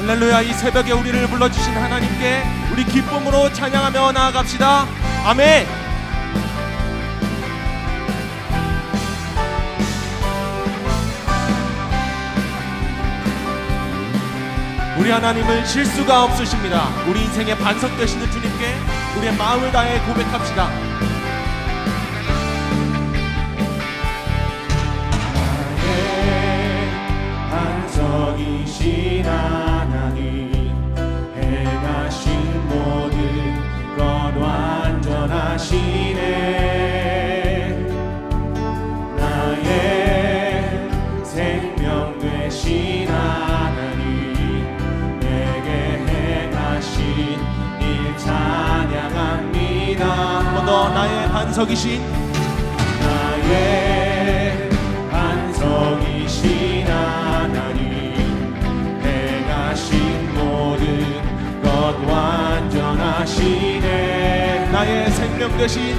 할렐루야. 이 새벽에 우리를 불러주신 하나님께 우리 기쁨으로 찬양하며 나아갑시다. 아멘. 우리 하나님은 실수가 없으십니다. 우리 인생의 반석 되시는 주님께 우리의 마음을 다해 고백합시다. 나의 반석이신 하나님, 행하신 모든 것 완전하시네. 나의 생명 되신 하나님, 내게 행하신 일 찬양합니다. 한 번 더. 나의 반석이신 나의 반석이신 하나님, 행하신 모든 것 완전하시네. 나의 생명 되신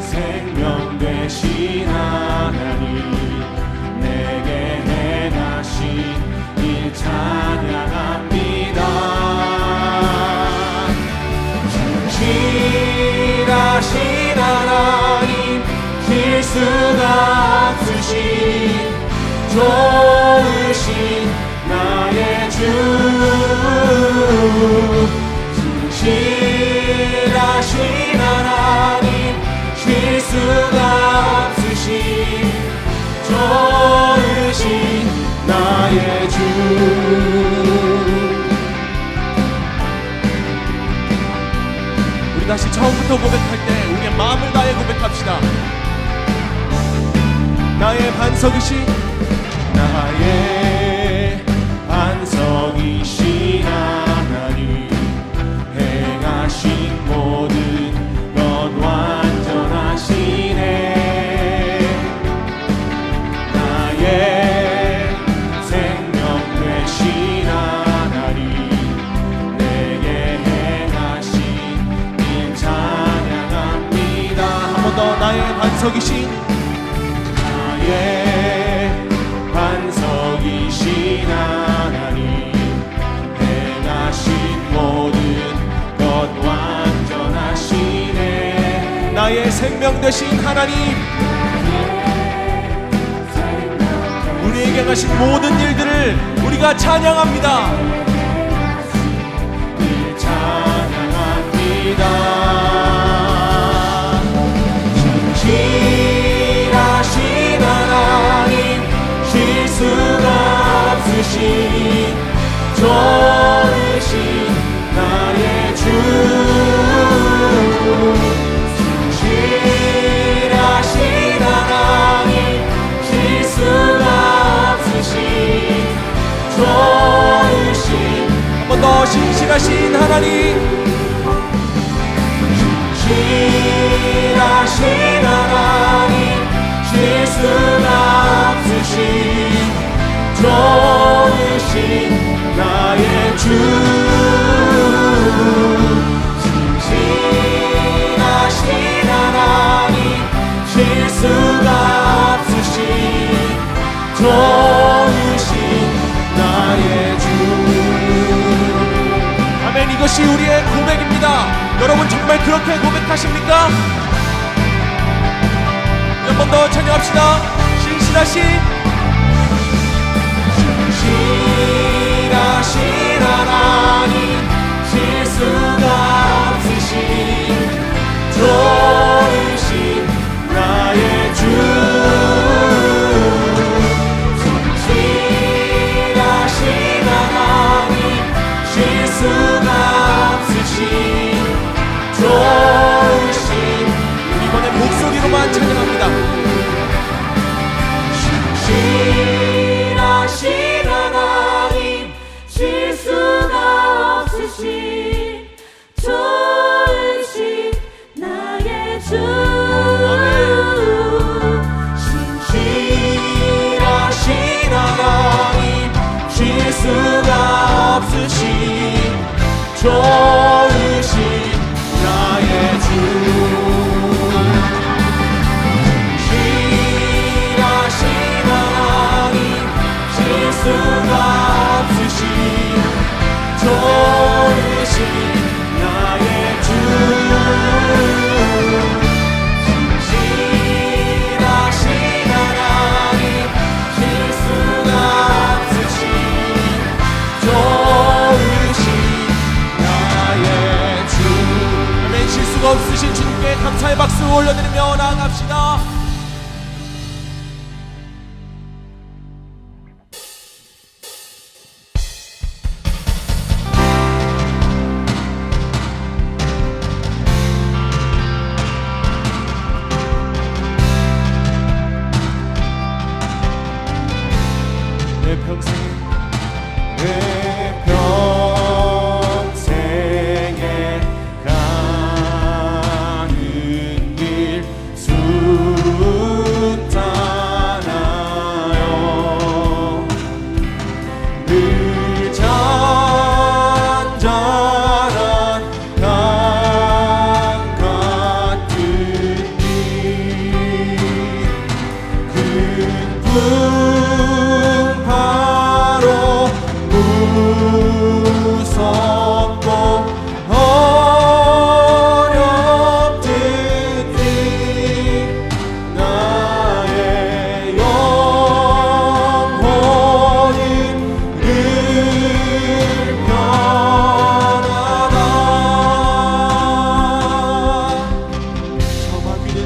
생명 되신 하나님, 내게 행하신 일 찬양합니다. 진실하신 하나님, 실수가 없으신 좋으신 나의 주, 진실하신 하나님, 실수가 없으신 좋으신 나의 주. 우리 다시 처음부터 고백할 때 우리의 마음을 다해 고백합시다. 나의 반석이신 나의 반석이신 하나님, 행하신 모든 것 완전하시네. 나의 생명 되신 하나님, 내게 행하신 일 찬양합니다. 한 번 더. 나의 반석이신 나의 반석이신 하나님, 행하신 모든 것 완전하시네. 나의 생명 되신 하나님, 우리에게 하신 모든 일들을 우리가 찬양합니다. 일 찬양합니다. 진실하신 하나님, 실수가 없으신 좋으신 나의 주, 진실하신 하나님, 실수가 없으신 좋으신 한 번 더. 신실하신 하나님, 진실하신 하나님, 실수가 없으신 좋으신 나의 주, 진실하신 하나님, 실수가 없으신 좋으신 나의 주. 아멘. 이것이 우리의 고백입니다. 여러분 정말 그렇게 고백하십니까? 한 번 더 찬양합시다. 신실하신 하나님, 실수가 없으신 좋으신 나의 주, 진실하신 하나님, 실수가 없으신 좋으신. 이번에 목소리로만 찬양합니다. 진실하신 하나님, 실수가 없으신 좋으신 나의 주, 진실하신 하나님, 실수가 없으신 좋으신 나의 주, 진실하신 하나님, 실수가 올려드리며 나아갑시다. 내 평생에 가는 길 숱하나요. 늘 잔잔한 강 같은 큰 풍파로 무섭고 어렵듯이 나의 영혼이 늘 편하다. 저마귀는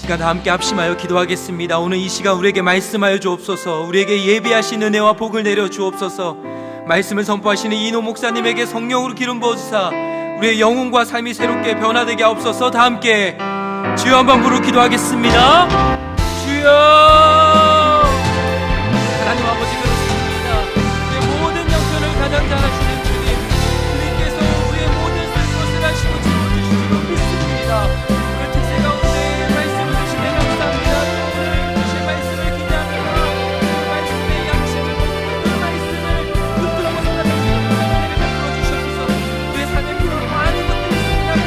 시간 다 함께 합심하여 기도하겠습니다. 오늘 이 시간 우리에게 말씀하여 주옵소서. 우리에게 예비하신 은혜와 복을 내려 주옵소서. 말씀을 선포하시는 이노 목사님에게 성령으로 기름 부어주사 우리의 영혼과 삶이 새롭게 변화되게 하옵소서. 다 함께 주여 한번 부르고 기도하겠습니다. 주여. 하나님 아버지, 그렇습니다. 우리의 모든 형편을 가장 잘 아시는 주님, 주님께서 우리의 모든 것을 하시고 채워주시고 믿습니다. 오늘 특세 가운데 말씀을 주시네 감사합니다. 오늘 주신 말씀을 기대합니다. 그 말씀의 양식을 먹고 그 말씀을 붙들고 살아가시는 은혜를 베풀어 주시옵소서. 우리의 삶에 필요한 많은 것들이 있습니다.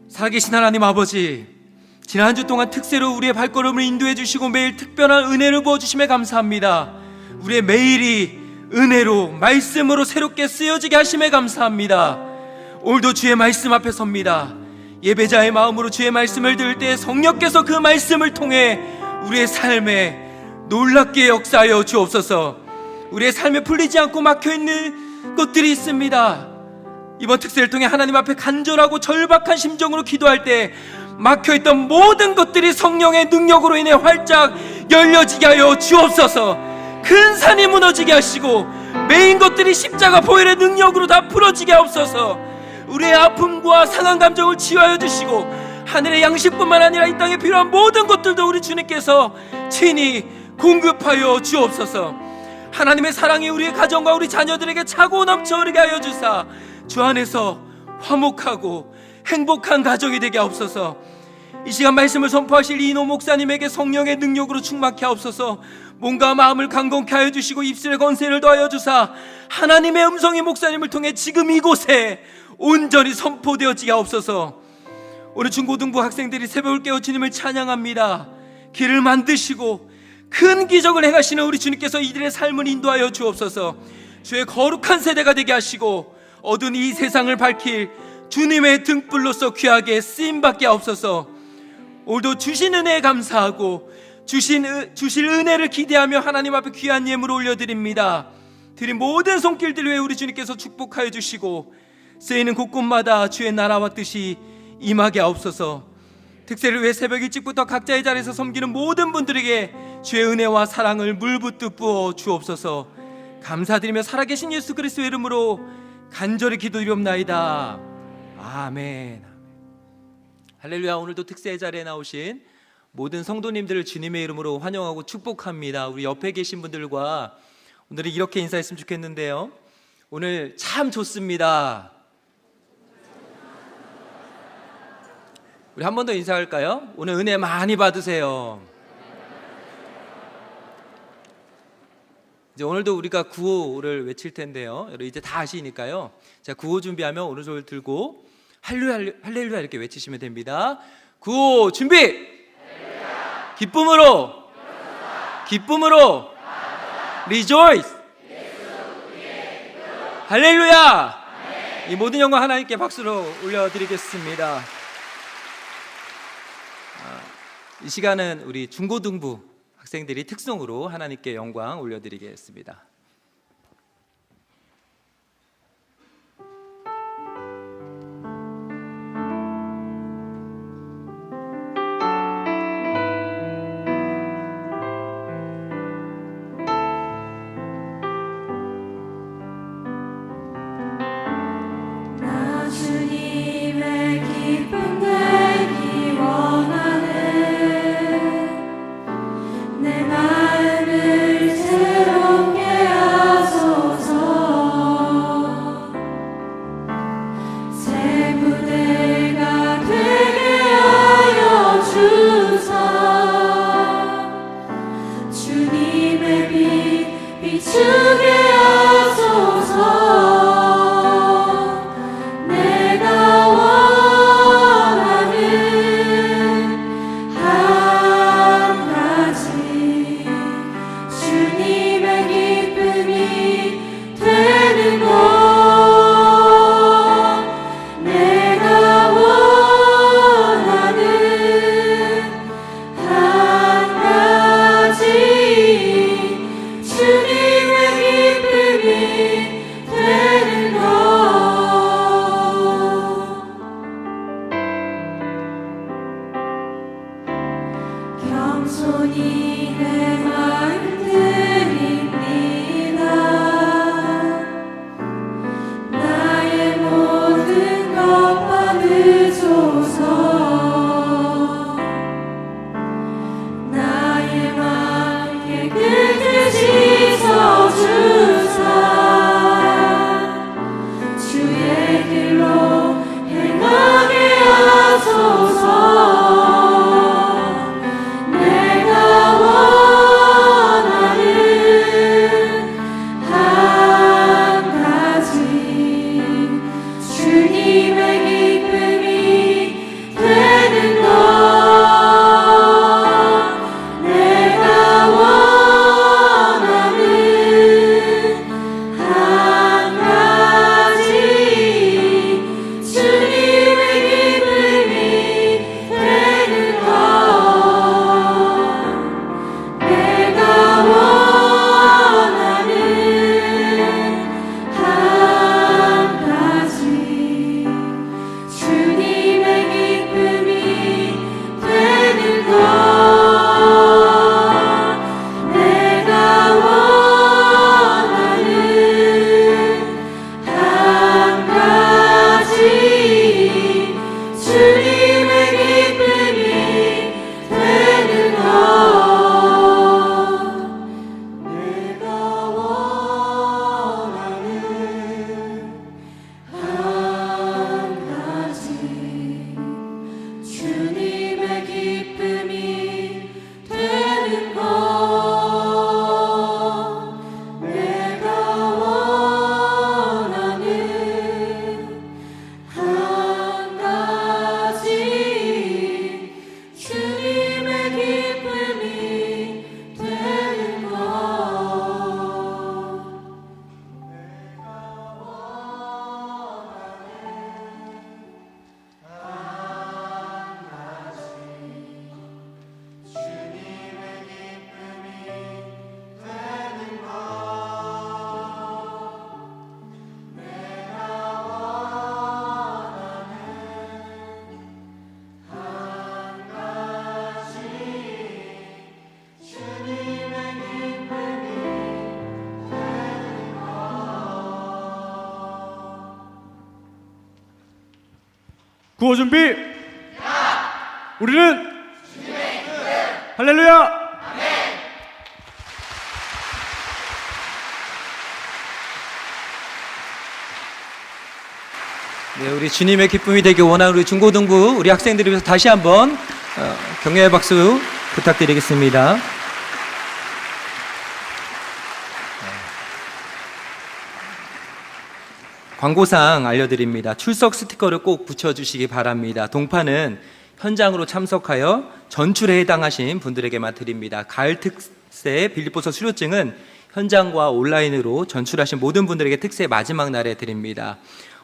살아계신 하나님 아버지, 지난 한 주 동안 특세로 우리의 발걸음을 인도해 주시고 매일 특별한 은혜를 부어주심에 감사합니다. 우리의 매일이 은혜로 말씀으로 새롭게 쓰여지게 하심에 감사합니다. 오늘도 주의 말씀 앞에 섭니다. 예배자의 마음으로 주의 말씀을 들을 때 성령께서 그 말씀을 통해 우리의 삶에 놀랍게 역사하여 주옵소서. 우리의 삶에 풀리지 않고 막혀있는 것들이 있습니다. 이번 특세를 통해 하나님 앞에 간절하고 절박한 심정으로 기도할 때 막혀있던 모든 것들이 성령의 능력으로 인해 활짝 열려지게 하여 주옵소서. 큰 산이 무너지게 하시고 메인 것들이 십자가 보혈의 능력으로 다 풀어지게 하옵소서. 우리의 아픔과 상한 감정을 치유하여 주시고 하늘의 양식뿐만 아니라 이 땅에 필요한 모든 것들도 우리 주님께서 친히 공급하여 주옵소서. 하나님의 사랑이 우리의 가정과 우리 자녀들에게 차고 넘쳐 흐르게 하여 주사 주 안에서 화목하고 행복한 가정이 되게 하옵소서. 이 시간 말씀을 선포하실 이노 목사님에게 성령의 능력으로 충만케 하옵소서. 몸과 마음을 강건케 하여 주시고 입술에 건세를 더하여 주사 하나님의 음성이 목사님을 통해 지금 이곳에 온전히 선포되어지게 하옵소서. 오늘 중고등부 학생들이 새벽을 깨어 주님을 찬양합니다. 길을 만드시고 큰 기적을 행하시는 우리 주님께서 이들의 삶을 인도하여 주옵소서. 주의 거룩한 세대가 되게 하시고 어두운 이 세상을 밝힐 주님의 등불로서 귀하게 쓰임받게 하옵소서. 오늘도 주신 은혜에 감사하고 주실 은혜를 기대하며 하나님 앞에 귀한 예물을 올려드립니다. 드린 모든 손길들 위해 우리 주님께서 축복하여 주시고 쓰이는 곳곳마다 주의 나라와 뜻이 임하게 하옵소서. 특세를 위해 새벽 일찍부터 각자의 자리에서 섬기는 모든 분들에게 주의 은혜와 사랑을 물붓듯 부어 주옵소서. 감사드리며 살아계신 예수 그리스도의 이름으로 간절히 기도드리옵나이다. 아멘. 할렐루야. 오늘도 특세의 자리에 나오신 모든 성도님들을 주님의 이름으로 환영하고 축복합니다. 우리 옆에 계신 분들과 오늘은 이렇게 인사했으면 좋겠는데요. 오늘 참 좋습니다. 우리 한 번 더 인사할까요? 오늘 은혜 많이 받으세요. 이제 오늘도 우리가 구호를 외칠 텐데요. 여러분 이제 다 아시니까요. 자, 구호 준비하면 오른손을 들고 할렐루야, 할렐루야 이렇게 외치시면 됩니다. 구호 준비! 할렐루야. 기쁨으로! 기쁨으로! Rejoice! 할렐루야! 이 모든 영광 하나님께 박수로 올려드리겠습니다. 이 시간은 우리 중고등부 학생들이 특송으로 하나님께 영광 올려드리겠습니다. 나 주님의 기쁨 되기 원하네. 내 마음을 새롭게 주게 하소서. 내가 원하는 한 가지 주님의 기쁨이 되는 것. 내가 원하는 한 가지 주님의 기쁨이 되는 것. 겸손히 내 마음 드립니다. 나의 모든 것 받으소서. 나의 마음 깨끗이 씻어주사 주의 길로 행하게 하소서. 내가 원하는 한 가지 주님의 기쁨이 되는 것. 내가 원하는 한 가지 주님의 기쁨이 되는 것. 내가 원하는 한 가지 주님의 기쁨이 되는 것. 내가 원하는 한 가지 주님의 기쁨이 되는 것. 내가 원하는 한 가지 주님의 기쁨이 되는 것. 내가 원하는 한 가지 주님의 기쁨이 되는 것. 구호 준비. 우리는 할렐루야. 네, 우리 주님의 기쁨이 되길 원하는 우리 중고등부 우리 학생들을 위해서 다시 한번 격려의 박수 부탁드리겠습니다. 광고상 알려드립니다. 출석 스티커를 꼭 붙여주시기 바랍니다. 동파는 현장으로 참석하여 전출에 해당하신 분들에게만 드립니다. 가을 특세 빌립보서 수료증은 현장과 온라인으로 전출하신 모든 분들에게 특세 마지막 날에 드립니다.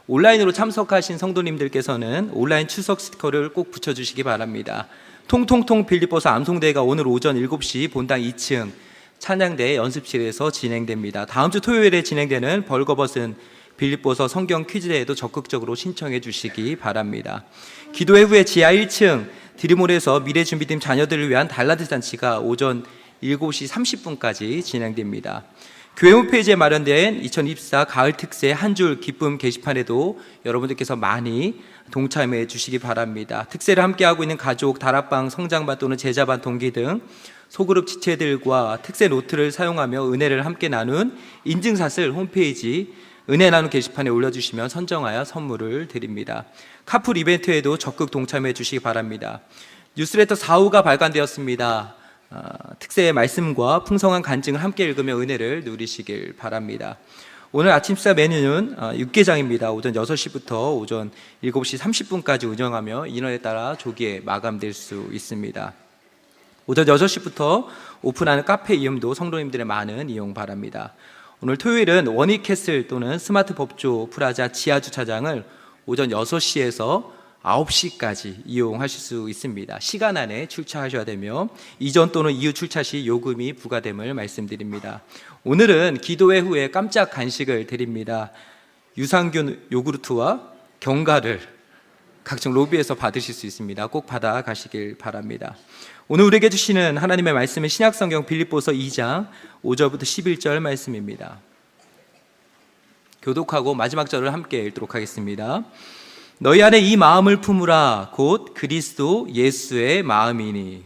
온라인으로 참석하신 성도님들께서는 온라인 출석 스티커를 꼭 붙여주시기 바랍니다. 통통통 빌립보서 암송대회가 오늘 오전 7시 본당 2층 찬양대 연습실에서 진행됩니다. 다음 주 토요일에 진행되는 벌거벗은 빌립보서 성경 퀴즈대회도 적극적으로 신청해 주시기 바랍니다. 기도회 후에 지하 1층 드림홀에서 미래준비팀 자녀들을 위한 달라드 잔치가 오전 7시 30분까지 진행됩니다. 교회 홈페이지에 마련된 2024 가을 특세 한 줄 기쁨 게시판에도 여러분들께서 많이 동참해 주시기 바랍니다. 특세를 함께하고 있는 가족, 다락방, 성장반 또는 제자반 동기 등 소그룹 지체들과 특세 노트를 사용하며 은혜를 함께 나눈 인증샷을 홈페이지 은혜 나눔 게시판에 올려주시면 선정하여 선물을 드립니다. 카풀 이벤트에도 적극 동참해 주시기 바랍니다. 뉴스레터 4호가 발간되었습니다. 특세의 말씀과 풍성한 간증을 함께 읽으며 은혜를 누리시길 바랍니다. 오늘 아침 식사 메뉴는 육개장입니다. 오전 6시부터 오전 7시 30분까지 운영하며 인원에 따라 조기에 마감될 수 있습니다. 오전 6시부터 오픈하는 카페 이용도 성도님들의 많은 이용 바랍니다. 오늘 토요일은 원익캐슬 또는 스마트 법조 프라자 지하 주차장을 오전 6시에서 9시까지 이용하실 수 있습니다. 시간 안에 출차하셔야 되며 이전 또는 이후 출차 시 요금이 부과됨을 말씀드립니다. 오늘은 기도회 후에 깜짝 간식을 드립니다. 유산균 요구르트와 견과를 각종 로비에서 받으실 수 있습니다. 꼭 받아 가시길 바랍니다. 오늘 우리에게 주시는 하나님의 말씀은 신약성경 빌립보서 2장 5절부터 11절 말씀입니다. 교독하고 마지막 절을 함께 읽도록 하겠습니다. 너희 안에 이 마음을 품으라 곧 그리스도 예수의 마음이니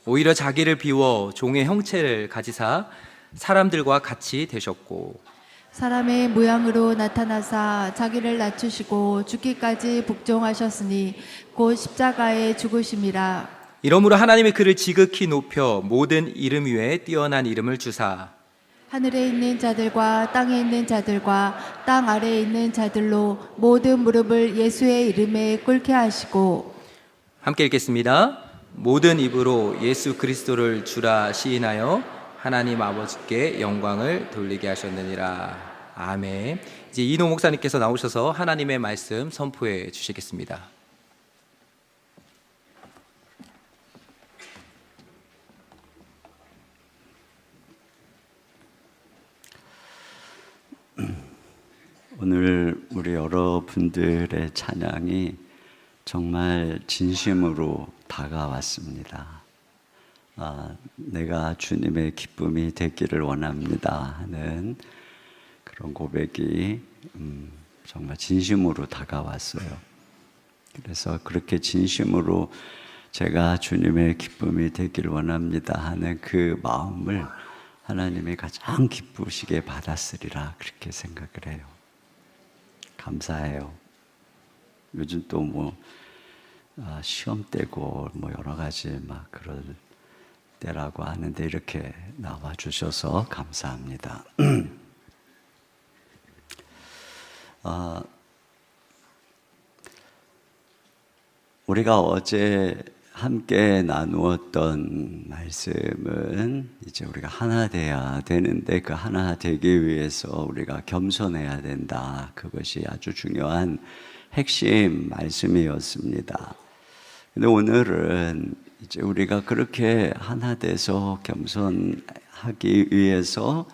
오히려 자기를 비워 종의 형체를 가지사 사람들과 같이 되셨고 사람의 모양으로 나타나사 자기를 낮추시고 죽기까지 복종하셨으니 곧 십자가에 죽으심이라. 이러므로 하나님의 그를 지극히 높여 모든 이름 위에 뛰어난 이름을 주사 하늘에 있는 자들과 땅에 있는 자들과 땅 아래에 있는 자들로 모든 무릎을 예수의 이름에 꿇게 하시고. 함께 읽겠습니다. 모든 입으로 예수 그리스도를 주라 시인하여 하나님 아버지께 영광을 돌리게 하셨느니라. 아멘. 이제 이노 목사님께서 나오셔서 하나님의 말씀 선포해 주시겠습니다. 오늘 우리 여러분들의 찬양이 정말 진심으로 다가왔습니다. 내가 주님의 기쁨이 되기를 원합니다 하는 그런 고백이 정말 진심으로 다가왔어요. 그래서 그렇게 진심으로 제가 주님의 기쁨이 되기를 원합니다 하는 그 마음을 하나님이 가장 기쁘시게 받았으리라 그렇게 생각을 해요. 감사해요. 요즘 또 시험 때고 여러 가지 막 그럴 때라고 하는데 이렇게 나와 주셔서 감사합니다. 우리가 어제 함께 나누었던 말씀은 이제 우리가 하나 돼야 되는데 그 하나 되기 위해서 우리가 겸손해야 된다. 그것이 아주 중요한 핵심 말씀이었습니다. 근데 오늘은 이제 우리가 그렇게 하나 돼서 겸손하기 위해서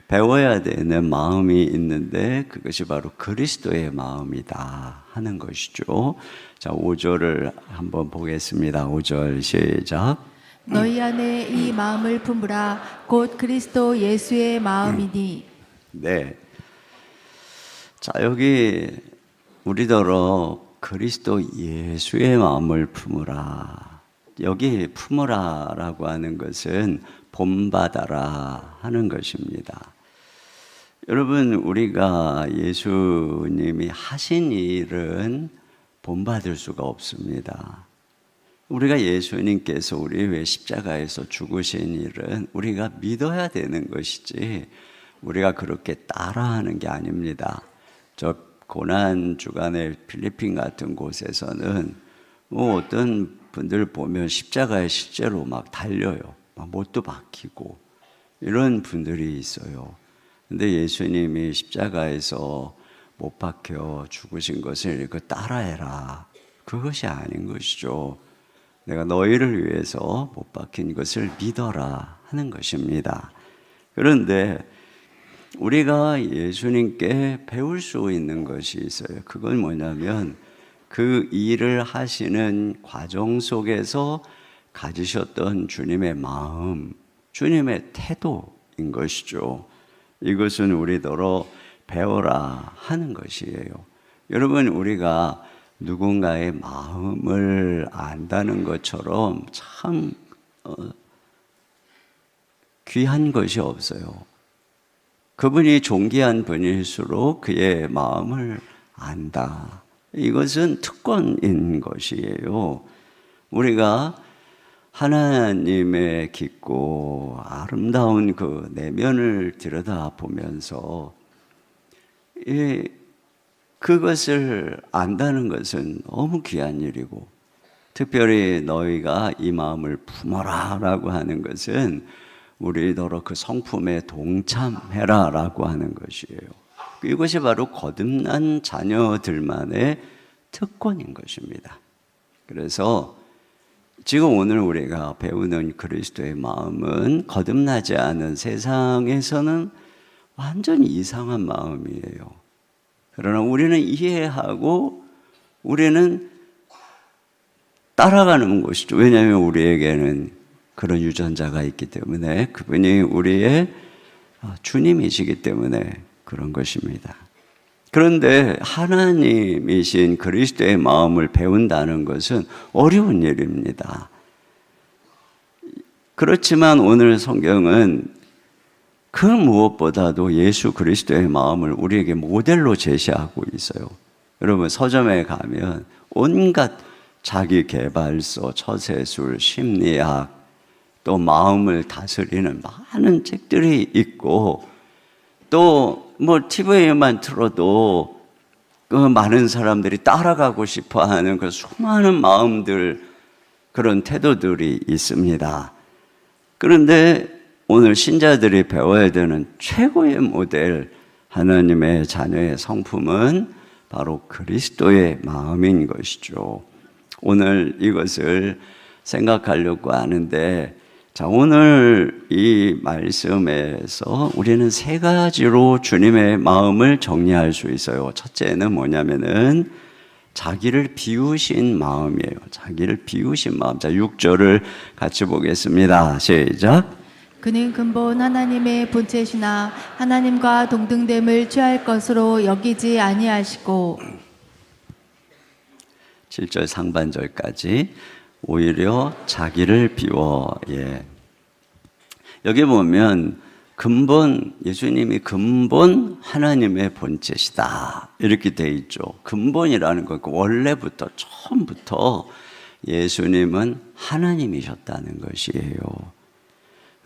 배워야 되는 마음이 있는데 그것이 바로 그리스도의 마음이다 하는 것이죠. 자, 5절을 한번 보겠습니다. 5절 시작. 너희 안에 이 마음을 품으라 곧 그리스도 예수의 마음이니. 네. 자, 여기 우리더러 그리스도 예수의 마음을 품으라. 여기 품으라라고 하는 것은 본받아라 하는 것입니다. 여러분, 우리가 예수님이 하신 일은 본받을 수가 없습니다. 우리가 예수님께서 우리 위해 십자가에서 죽으신 일은 우리가 믿어야 되는 것이지 우리가 그렇게 따라하는 게 아닙니다. 저 고난 주간의 필리핀 같은 곳에서는 어떤 분들 보면 십자가에 실제로 막 달려요. 막 못도 박히고 이런 분들이 있어요. 근데 예수님이 십자가에서 못 박혀 죽으신 것을 이거 따라해라. 그것이 아닌 것이죠. 내가 너희를 위해서 못 박힌 것을 믿어라 하는 것입니다. 그런데 우리가 예수님께 배울 수 있는 것이 있어요. 그건 뭐냐면 그 일을 하시는 과정 속에서 가지셨던 주님의 마음, 주님의 태도인 것이죠. 이것은 우리더러 배워라 하는 것이에요. 여러분, 우리가 누군가의 마음을 안다는 것처럼 참 귀한 것이 없어요. 그분이 존귀한 분일수록 그의 마음을 안다. 이것은 특권인 것이에요. 우리가 하나님의 깊고 아름다운 그 내면을 들여다보면서 그것을 안다는 것은 너무 귀한 일이고, 특별히 너희가 이 마음을 품어라 라고 하는 것은 우리더러 그 성품에 동참해라 라고 하는 것이에요. 이것이 바로 거듭난 자녀들만의 특권인 것입니다. 그래서 지금 오늘 우리가 배우는 그리스도의 마음은 거듭나지 않은 세상에서는 완전히 이상한 마음이에요. 그러나 우리는 이해하고 우리는 따라가는 것이죠. 왜냐하면 우리에게는 그런 유전자가 있기 때문에, 그분이 우리의 주님이시기 때문에 그런 것입니다. 그런데 하나님이신 그리스도의 마음을 배운다는 것은 어려운 일입니다. 그렇지만 오늘 성경은 그 무엇보다도 예수 그리스도의 마음을 우리에게 모델로 제시하고 있어요. 여러분, 서점에 가면 온갖 자기 개발서, 처세술, 심리학, 또 마음을 다스리는 많은 책들이 있고, 또 뭐 TV에만 틀어도 그 많은 사람들이 따라가고 싶어 하는 그 수많은 마음들, 그런 태도들이 있습니다. 그런데 오늘 신자들이 배워야 되는 최고의 모델, 하나님의 자녀의 성품은 바로 그리스도의 마음인 것이죠. 오늘 이것을 생각하려고 하는데, 자, 오늘 이 말씀에서 우리는 세 가지로 주님의 마음을 정리할 수 있어요. 첫째는 뭐냐면은 자기를 비우신 마음이에요. 자기를 비우신 마음. 자, 6절을 같이 보겠습니다. 시작. 그는 근본 하나님의 본체시나 하나님과 동등됨을 취할 것으로 여기지 아니하시고. 7절 상반절까지 오히려 자기를 비워. 여기 보면 근본, 예수님이 근본 하나님의 본체시다 이렇게 돼 있죠. 근본이라는 건 원래부터, 처음부터 예수님은 하나님이셨다는 것이에요.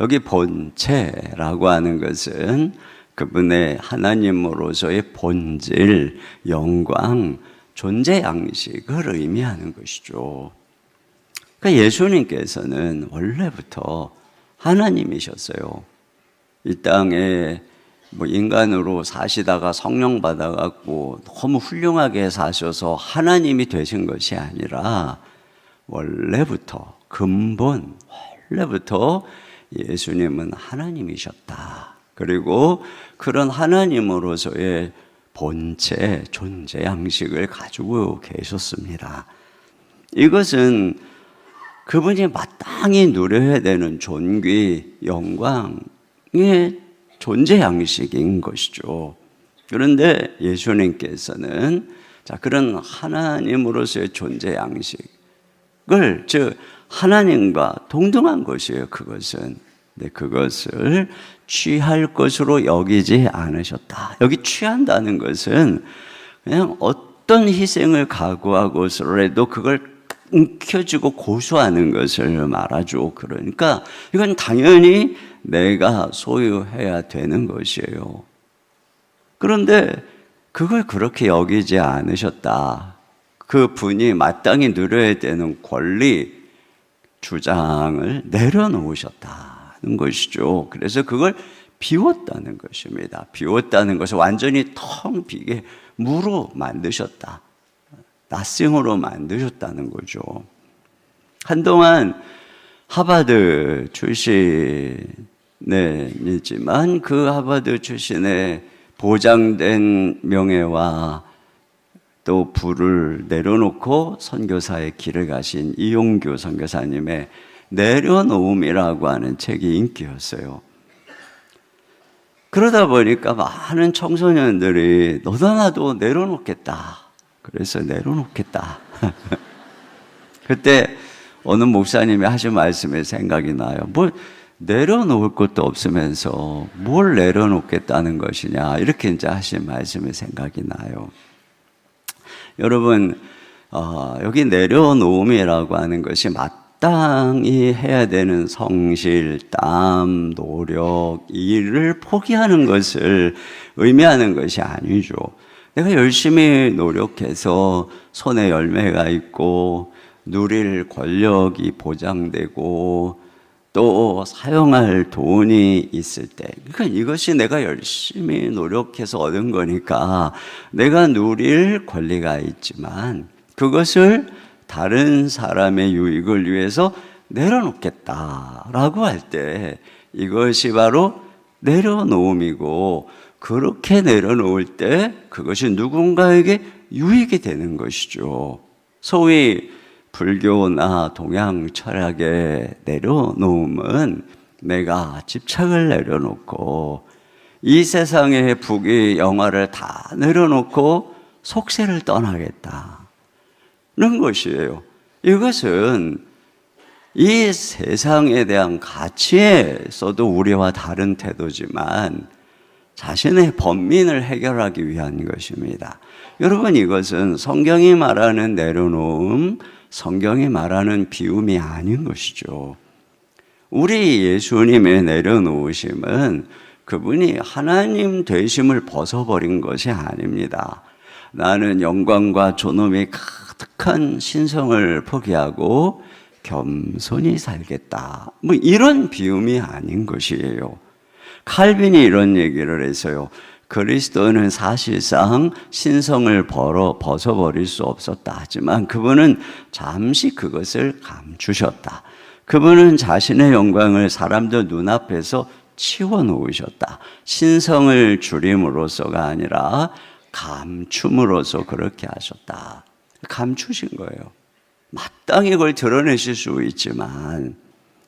여기 본체라고 하는 것은 그분의 하나님으로서의 본질, 영광, 존재 양식을 의미하는 것이죠. 그러니까 예수님께서는 원래부터 하나님이셨어요. 이 땅에 뭐 인간으로 사시다가 성령 받아갖고 너무 훌륭하게 사셔서 하나님이 되신 것이 아니라 원래부터, 근본, 원래부터 예수님은 하나님이셨다. 그리고 그런 하나님으로서의 본체, 존재 양식을 가지고 계셨습니다. 이것은 그분이 마땅히 누려야 되는 존귀, 영광의 존재 양식인 것이죠. 그런데 예수님께서는 그런 하나님으로서의 존재 양식을, 즉 하나님과 동등한 것이에요. 그것은. 근데 그것을 취할 것으로 여기지 않으셨다. 여기 취한다는 것은 그냥 어떤 희생을 각오하고서라도 그걸 움켜쥐고 고수하는 것을 말하죠. 그러니까 이건 당연히 내가 소유해야 되는 것이에요. 그런데 그걸 그렇게 여기지 않으셨다. 그 분이 마땅히 누려야 되는 권리, 주장을 내려놓으셨다는 것이죠. 그래서 그걸 비웠다는 것입니다. 비웠다는 것을 완전히 텅 비게 무로 만드셨다. 나싱으로 만드셨다는 거죠. 한동안 하버드 출신이지만 그 하버드 출신의 보장된 명예와 또 부를 내려놓고 선교사의 길을 가신 이용규 선교사님의 내려놓음이라고 하는 책이 인기였어요. 그러다 보니까 많은 청소년들이 너도 나도 내려놓겠다. 그래서 내려놓겠다. 그때 어느 목사님이 하신 말씀이 생각이 나요. 뭘 내려놓을 것도 없으면서 뭘 내려놓겠다는 것이냐, 이렇게 이제 하신 말씀이 생각이 나요. 여러분, 여기 내려놓음이라고 하는 것이 마땅히 해야 되는 성실, 땀, 노력, 일을 포기하는 것을 의미하는 것이 아니죠. 내가 열심히 노력해서 손에 열매가 있고 누릴 권력이 보장되고 또 사용할 돈이 있을 때, 그러니까 이것이 내가 열심히 노력해서 얻은 거니까 내가 누릴 권리가 있지만 그것을 다른 사람의 유익을 위해서 내려놓겠다라고 할 때 이것이 바로 내려놓음이고, 그렇게 내려놓을 때 그것이 누군가에게 유익이 되는 것이죠. 소위 불교나 동양 철학의 내려놓음은 내가 집착을 내려놓고 이 세상의 부귀 영화를 다 내려놓고 속세를 떠나겠다는 것이에요. 이것은 이 세상에 대한 가치에서도 우리와 다른 태도지만 자신의 번민을 해결하기 위한 것입니다. 여러분, 이것은 성경이 말하는 내려놓음, 성경이 말하는 비움이 아닌 것이죠. 우리 예수님의 내려놓으심은 그분이 하나님 되심을 벗어버린 것이 아닙니다. 나는 영광과 존엄이 가득한 신성을 포기하고 겸손히 살겠다, 뭐 이런 비움이 아닌 것이에요. 칼빈이 이런 얘기를 했어요. 그리스도는 사실상 신성을 벗어버릴 수 없었다. 하지만 그분은 잠시 그것을 감추셨다. 그분은 자신의 영광을 사람들 눈앞에서 치워놓으셨다. 신성을 줄임으로써가 아니라 감춤으로써 그렇게 하셨다. 감추신 거예요. 마땅히 그걸 드러내실 수 있지만,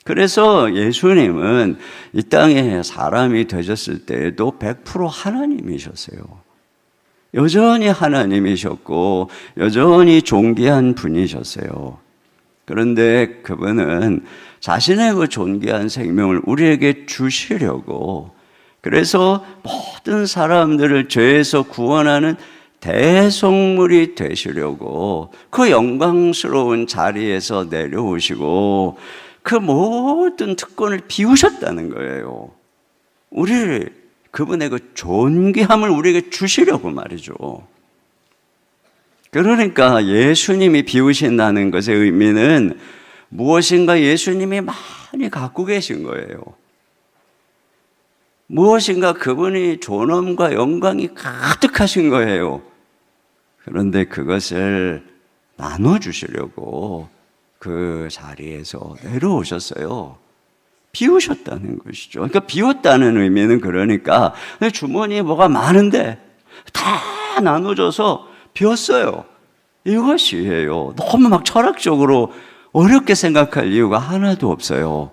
그래서 예수님은 이 땅에 사람이 되셨을 때에도 100% 하나님이셨어요. 여전히 하나님이셨고 여전히 존귀한 분이셨어요. 그런데 그분은 자신의 그 존귀한 생명을 우리에게 주시려고, 그래서 모든 사람들을 죄에서 구원하는 대속물이 되시려고 그 영광스러운 자리에서 내려오시고 그 모든 특권을 비우셨다는 거예요. 우리를, 그분의 그 존귀함을 우리에게 주시려고 말이죠. 그러니까 예수님이 비우신다는 것의 의미는 무엇인가 예수님이 많이 갖고 계신 거예요. 무엇인가 그분이 존엄과 영광이 가득하신 거예요. 그런데 그것을 나눠주시려고 그 자리에서 내려오셨어요. 비우셨다는 것이죠. 그러니까 비웠다는 의미는, 그러니까 내 주머니에 뭐가 많은데 다 나눠줘서 비웠어요, 이것이에요. 너무 막 철학적으로 어렵게 생각할 이유가 하나도 없어요.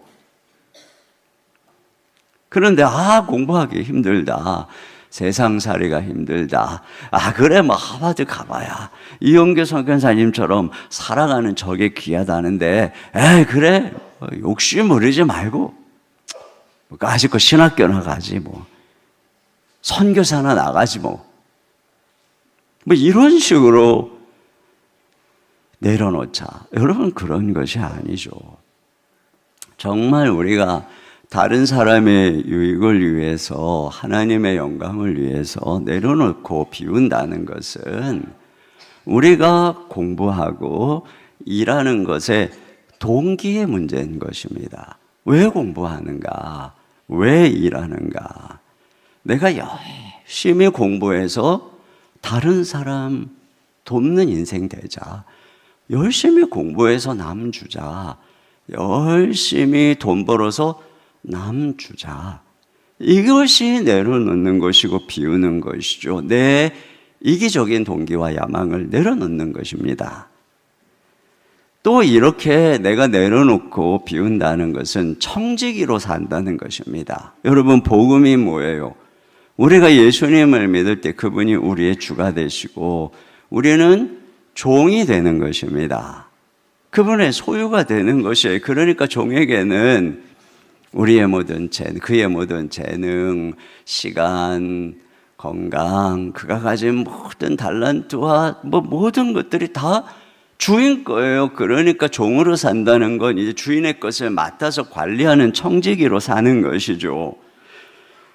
그런데 공부하기 힘들다, 세상살이가 힘들다, 그래 뭐 하버드 가봐야 이용규 선교사님처럼 살아가는 저게 귀하다는데, 그래 욕심 부리지 말고 아직껏 신학교나 가지, 뭐 선교사나 나가지, 뭐 이런 식으로 내려놓자. 여러분, 그런 것이 아니죠. 정말 우리가 다른 사람의 유익을 위해서, 하나님의 영광을 위해서 내려놓고 비운다는 것은 우리가 공부하고 일하는 것의 동기의 문제인 것입니다. 왜 공부하는가? 왜 일하는가? 내가 열심히 공부해서 다른 사람 돕는 인생 되자. 열심히 공부해서 남 주자. 열심히 돈 벌어서 남 주자. 이것이 내려놓는 것이고 비우는 것이죠. 내 이기적인 동기와 야망을 내려놓는 것입니다. 또 이렇게 내가 내려놓고 비운다는 것은 청지기로 산다는 것입니다. 여러분, 복음이 뭐예요? 우리가 예수님을 믿을 때 그분이 우리의 주가 되시고 우리는 종이 되는 것입니다. 그분의 소유가 되는 것이에요. 그러니까 종에게는 우리의 모든 재능, 그의 모든 재능, 시간, 건강, 그가 가진 모든 달란트와 모든 것들이 다 주인 거예요. 그러니까 종으로 산다는 건 이제 주인의 것을 맡아서 관리하는 청지기로 사는 것이죠.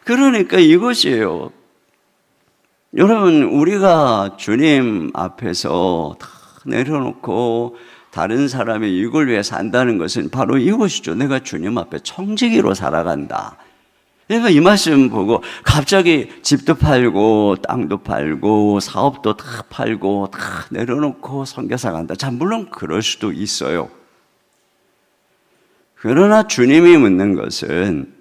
그러니까 이것이에요. 여러분, 우리가 주님 앞에서 다 내려놓고 다른 사람이 이걸 위해 산다는 것은 바로 이것이죠. 내가 주님 앞에 청지기로 살아간다. 그러니까 이 말씀 보고 갑자기 집도 팔고 땅도 팔고 사업도 다 팔고 다 내려놓고 선교사 간다. 자, 물론 그럴 수도 있어요. 그러나 주님이 묻는 것은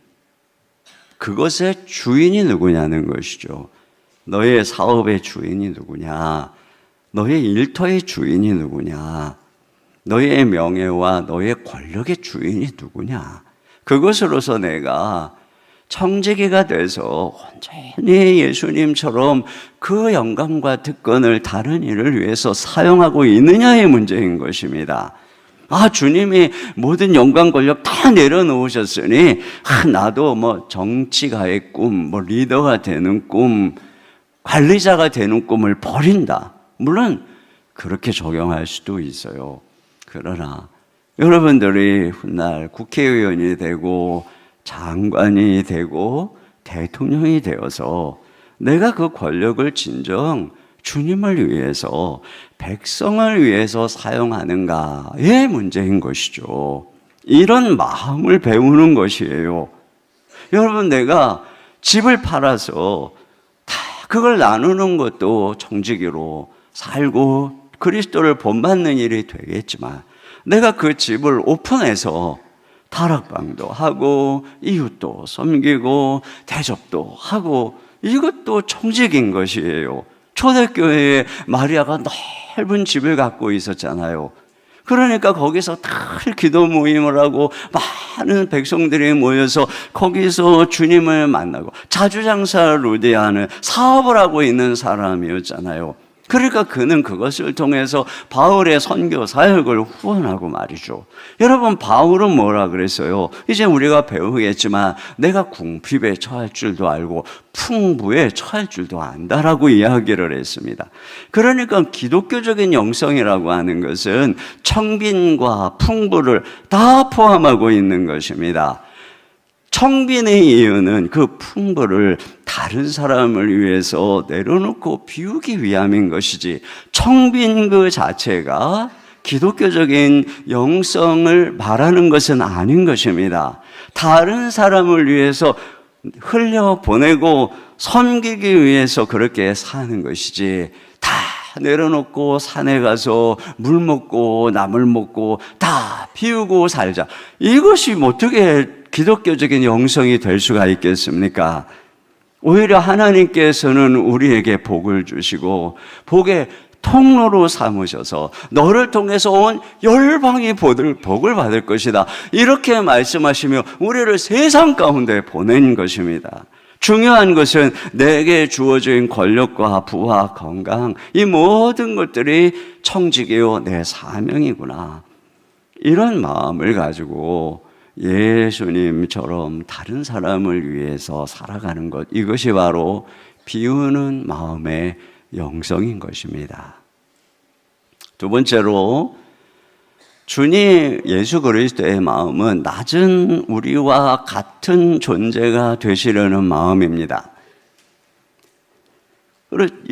그것의 주인이 누구냐는 것이죠. 너의 사업의 주인이 누구냐? 너의 일터의 주인이 누구냐? 너의 명예와 너의 권력의 주인이 누구냐? 그것으로서 내가 청지기가 돼서 온전히 예수님처럼 그 영광과 특권을 다른 일을 위해서 사용하고 있느냐의 문제인 것입니다. 아, 주님이 모든 영광 권력 다 내려놓으셨으니 나도 정치가의 꿈, 리더가 되는 꿈, 관리자가 되는 꿈을 버린다. 물론 그렇게 적용할 수도 있어요. 그러나 여러분들이 훗날 국회의원이 되고 장관이 되고 대통령이 되어서 내가 그 권력을 진정 주님을 위해서, 백성을 위해서 사용하는가의 문제인 것이죠. 이런 마음을 배우는 것이에요. 여러분, 내가 집을 팔아서 다 그걸 나누는 것도 청지기로 살고 그리스도를 본받는 일이 되겠지만, 내가 그 집을 오픈해서 다락방도 하고 이웃도 섬기고 대접도 하고, 이것도 청지기인 것이에요. 초대교회에 마리아가 넓은 집을 갖고 있었잖아요. 그러니까 거기서 늘 기도 모임을 하고 많은 백성들이 모여서 거기서 주님을 만나고 자주장사를 하는 사업을 하고 있는 사람이었잖아요. 그러니까 그는 그것을 통해서 바울의 선교 사역을 후원하고 말이죠. 여러분, 바울은 뭐라 그랬어요? 이제 우리가 배우겠지만 내가 궁핍에 처할 줄도 알고 풍부에 처할 줄도 안다라고 이야기를 했습니다. 그러니까 기독교적인 영성이라고 하는 것은 청빈과 풍부를 다 포함하고 있는 것입니다. 청빈의 이유는 그 풍부를 다른 사람을 위해서 내려놓고 비우기 위함인 것이지, 청빈 그 자체가 기독교적인 영성을 말하는 것은 아닌 것입니다. 다른 사람을 위해서 흘려보내고 섬기기 위해서 그렇게 사는 것이지, 다 내려놓고 산에 가서 물 먹고 나물 먹고 다 비우고 살자, 이것이 어떻게 기독교적인 영성이 될 수가 있겠습니까? 오히려 하나님께서는 우리에게 복을 주시고 복의 통로로 삼으셔서 너를 통해서 온 열방이 복을 받을 것이다, 이렇게 말씀하시며 우리를 세상 가운데 보낸 것입니다. 중요한 것은 내게 주어진 권력과 부와 건강, 이 모든 것들이 청지기요 내 사명이구나, 이런 마음을 가지고 예수님처럼 다른 사람을 위해서 살아가는 것, 이것이 바로 비우는 마음의 영성인 것입니다. 두 번째로, 주님 예수 그리스도의 마음은 낮은 우리와 같은 존재가 되시려는 마음입니다.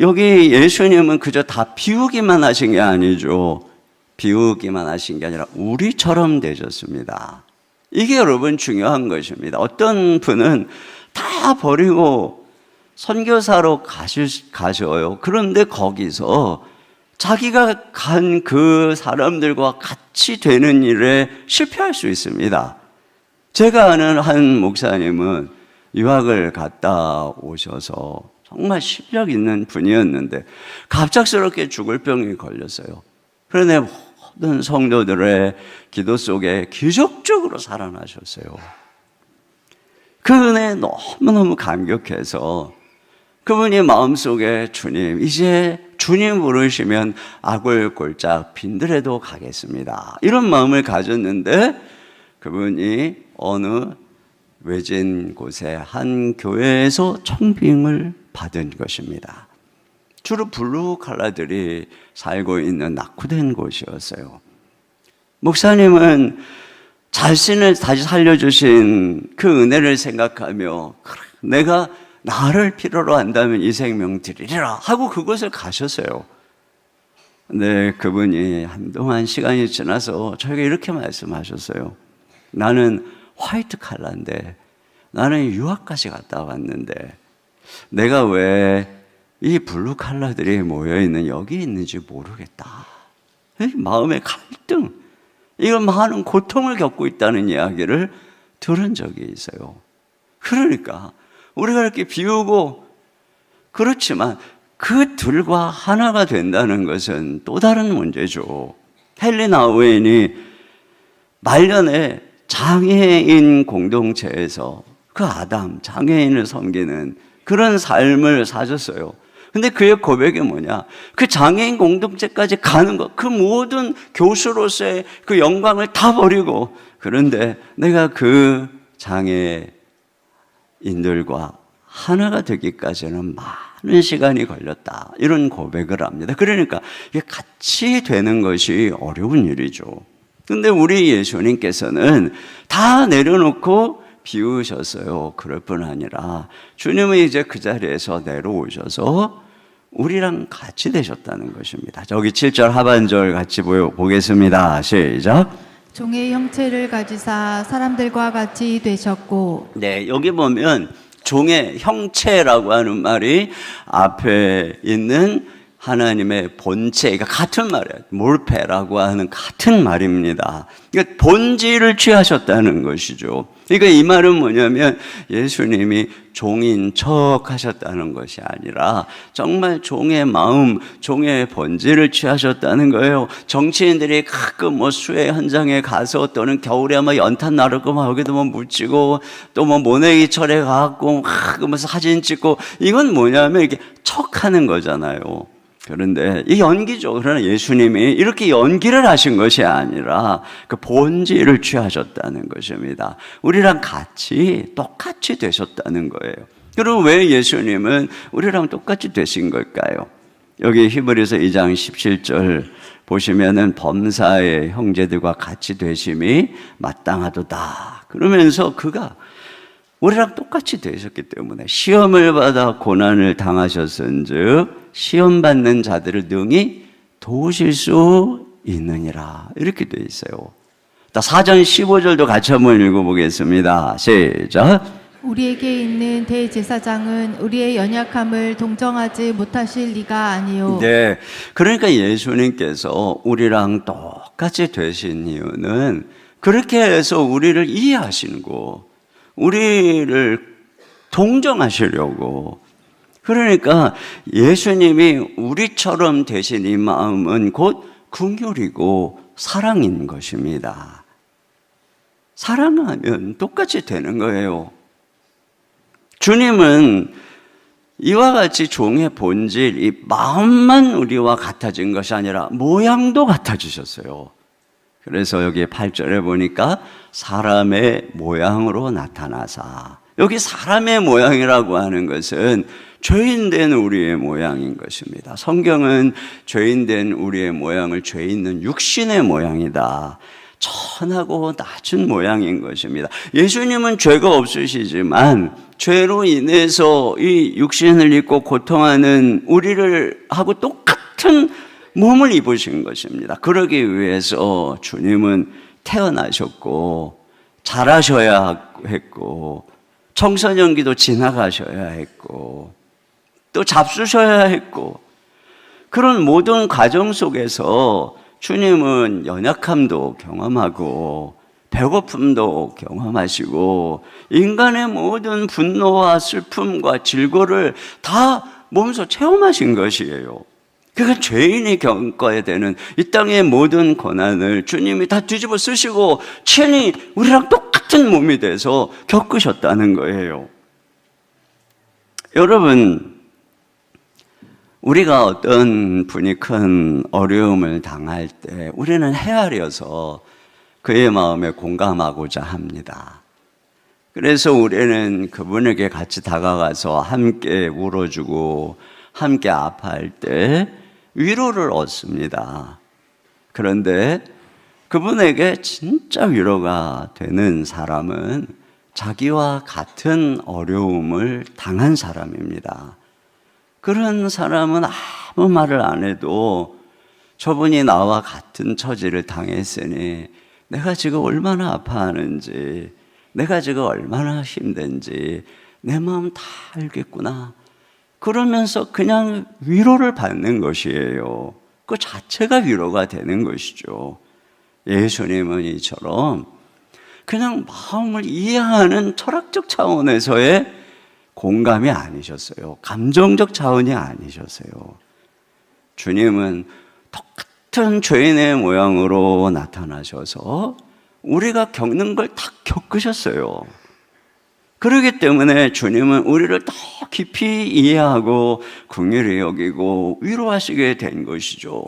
여기 예수님은 그저 다 비우기만 하신 게 아니죠. 비우기만 하신 게 아니라 우리처럼 되셨습니다. 이게 여러분 중요한 것입니다. 어떤 분은 다 버리고 선교사로 가셔요. 그런데 거기서 자기가 간 그 사람들과 같이 되는 일에 실패할 수 있습니다. 제가 아는 한 목사님은 유학을 갔다 오셔서 정말 실력 있는 분이었는데 갑작스럽게 죽을 병이 걸렸어요. 그런데 모든 성도들의 기도 속에 기적적으로 살아나셨어요. 그 은혜에 너무너무 감격해서 그분이 마음속에 주님, 이제 주님 부르시면 아굴골짝 빈들에도 가겠습니다, 이런 마음을 가졌는데, 그분이 어느 외진 곳의 한 교회에서 청빙을 받은 것입니다. 주로 블루 칼라들이 살고 있는 낙후된 곳이었어요. 목사님은 자신을 다시 살려주신 그 은혜를 생각하며 내가 나를 필요로 한다면 이 생명 드리리라 하고 그곳을 가셨어요. 근데 그분이 한동안 시간이 지나서 저에게 이렇게 말씀하셨어요. 나는 화이트 칼라인데, 나는 유학까지 갔다 왔는데 내가 왜 이 블루 칼라들이 모여있는 여기 있는지 모르겠다. 마음의 갈등, 이건 많은 고통을 겪고 있다는 이야기를 들은 적이 있어요. 그러니까 우리가 이렇게 비우고 그렇지만 그 둘과 하나가 된다는 것은 또 다른 문제죠. 헨리 나우엔이 말년에 장애인 공동체에서 그 아담, 장애인을 섬기는 그런 삶을 사셨어요. 근데 그의 고백이 뭐냐? 그 장애인 공동체까지 가는 것, 그 모든 교수로서의 그 영광을 다 버리고, 그런데 내가 그 장애인들과 하나가 되기까지는 많은 시간이 걸렸다. 이런 고백을 합니다. 그러니까 이게 같이 되는 것이 어려운 일이죠. 근데 우리 예수님께서는 다 내려놓고 비우셨어요. 그럴 뿐 아니라 주님은 이제 그 자리에서 내려오셔서 우리랑 같이 되셨다는 것입니다. 저기 7절 하반절 같이 보겠습니다. 시작. 종의 형체를 가지사 사람들과 같이 되셨고. 네, 여기 보면 종의 형체라고 하는 말이 앞에 있는 하나님의 본체, 그러니까 같은 말이에요. 몰페라고 하는 같은 말입니다. 그러니까 본질을 취하셨다는 것이죠. 그러니까 이 말은 뭐냐면 예수님이 종인 척 하셨다는 것이 아니라 정말 종의 마음, 종의 본질을 취하셨다는 거예요. 정치인들이 가끔 뭐 수해 현장에 가서 또는 겨울에 뭐 연탄 나르고 막 여기도 뭐 묻히고 또 뭐 모내기철에 가고 막 그러면서 사진 찍고, 이건 뭐냐면 이렇게 척하는 거잖아요. 그런데 이 연기죠. 그러나 예수님이 이렇게 연기를 하신 것이 아니라 그 본질을 취하셨다는 것입니다. 우리랑 같이 똑같이 되셨다는 거예요. 그럼 왜 예수님은 우리랑 똑같이 되신 걸까요? 여기 히브리서 2장 17절 보시면은 범사의 형제들과 같이 되심이 마땅하도다. 그러면서 그가 우리랑 똑같이 되셨기 때문에 시험을 받아 고난을 당하셨은즉 시험 받는 자들을 능히 도우실 수 있느니라. 이렇게 되어 있어요. 4장 15절도 같이 한번 읽어보겠습니다. 시작. 우리에게 있는 대제사장은 우리의 연약함을 동정하지 못하실 리가 아니요. 네, 그러니까 예수님께서 우리랑 똑같이 되신 이유는 그렇게 해서 우리를 이해하시고 우리를 동정하시려고. 그러니까 예수님이 우리처럼 되신 이 마음은 곧 긍휼이고 사랑인 것입니다. 사랑하면 똑같이 되는 거예요. 주님은 이와 같이 종의 본질, 이 마음만 우리와 같아진 것이 아니라 모양도 같아지셨어요. 그래서 여기 8절에 보니까 사람의 모양으로 나타나사. 여기 사람의 모양이라고 하는 것은 죄인된 우리의 모양인 것입니다. 성경은 죄인된 우리의 모양을 죄 있는 육신의 모양이다, 천하고 낮은 모양인 것입니다. 예수님은 죄가 없으시지만 죄로 인해서 이 육신을 입고 고통하는 우리를 하고 똑같은 몸을 입으신 것입니다. 그러기 위해서 주님은 태어나셨고 자라셔야 했고 청소년기도 지나가셔야 했고 또 잡수셔야 했고, 그런 모든 과정 속에서 주님은 연약함도 경험하고 배고픔도 경험하시고 인간의 모든 분노와 슬픔과 질고를 다 몸소 체험하신 것이에요. 그러니까 죄인이 겪어야 되는 이 땅의 모든 고난을 주님이 다 뒤집어 쓰시고 친히 우리랑 똑같은 몸이 돼서 겪으셨다는 거예요. 여러분, 우리가 어떤 분이 큰 어려움을 당할 때 우리는 헤아려서 그의 마음에 공감하고자 합니다. 그래서 우리는 그분에게 같이 다가가서 함께 울어주고 함께 아파할 때 위로를 얻습니다. 그런데 그분에게 진짜 위로가 되는 사람은 자기와 같은 어려움을 당한 사람입니다. 그런 사람은 아무 말을 안 해도 저분이 나와 같은 처지를 당했으니 내가 지금 얼마나 아파하는지, 내가 지금 얼마나 힘든지 내 마음 다 알겠구나. 그러면서 그냥 위로를 받는 것이에요. 그 자체가 위로가 되는 것이죠. 예수님은 이처럼 그냥 마음을 이해하는 철학적 차원에서의 공감이 아니셨어요. 감정적 차원이 아니셨어요. 주님은 똑같은 죄인의 모양으로 나타나셔서 우리가 겪는 걸 다 겪으셨어요. 그렇기 때문에 주님은 우리를 더 깊이 이해하고 긍휼히 여기고 위로하시게 된 것이죠.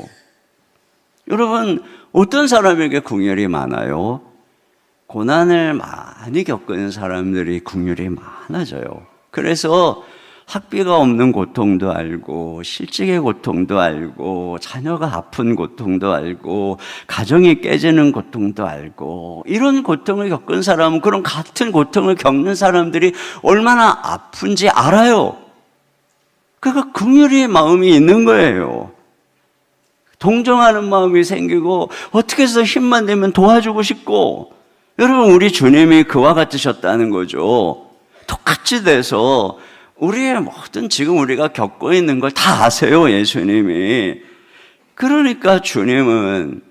여러분, 어떤 사람에게 긍휼이 많아요? 고난을 많이 겪은 사람들이 긍휼이 많아져요. 그래서 학비가 없는 고통도 알고, 실직의 고통도 알고, 자녀가 아픈 고통도 알고, 가정이 깨지는 고통도 알고, 이런 고통을 겪은 사람은 그런 같은 고통을 겪는 사람들이 얼마나 아픈지 알아요. 그러니까 긍휼의 마음이 있는 거예요. 동정하는 마음이 생기고, 어떻게 해서 힘만 내면 도와주고 싶고, 여러분, 우리 주님이 그와 같으셨다는 거죠. 똑같이 돼서 우리의 모든 지금 우리가 겪고 있는 걸 다 아세요, 예수님이. 그러니까 주님은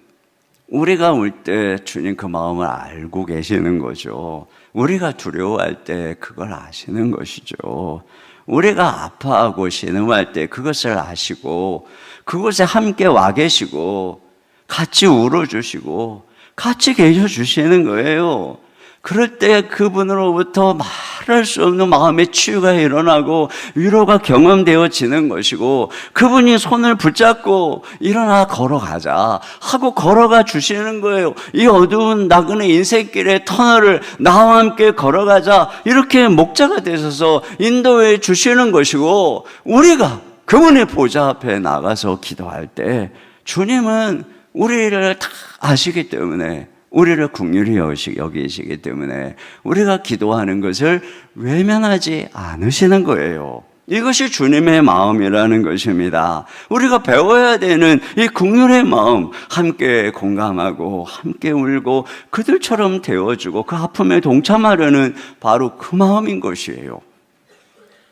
우리가 울 때 주님 그 마음을 알고 계시는 거죠. 우리가 두려워할 때 그걸 아시는 것이죠. 우리가 아파하고 신음할 때 그것을 아시고 그곳에 함께 와 계시고 같이 울어주시고 같이 계셔주시는 거예요. 그럴 때 그분으로부터 말할 수 없는 마음의 치유가 일어나고 위로가 경험되어지는 것이고, 그분이 손을 붙잡고 일어나 걸어가자 하고 걸어가 주시는 거예요. 이 어두운 나그네 인생길의 터널을 나와 함께 걸어가자, 이렇게 목자가 되셔서 인도해 주시는 것이고, 우리가 그분의 보좌 앞에 나가서 기도할 때 주님은 우리를 다 아시기 때문에, 우리를 긍휼히 여기시기 때문에 우리가 기도하는 것을 외면하지 않으시는 거예요. 이것이 주님의 마음이라는 것입니다. 우리가 배워야 되는 이 긍휼의 마음, 함께 공감하고 함께 울고 그들처럼 되어주고 그 아픔에 동참하려는 바로 그 마음인 것이에요.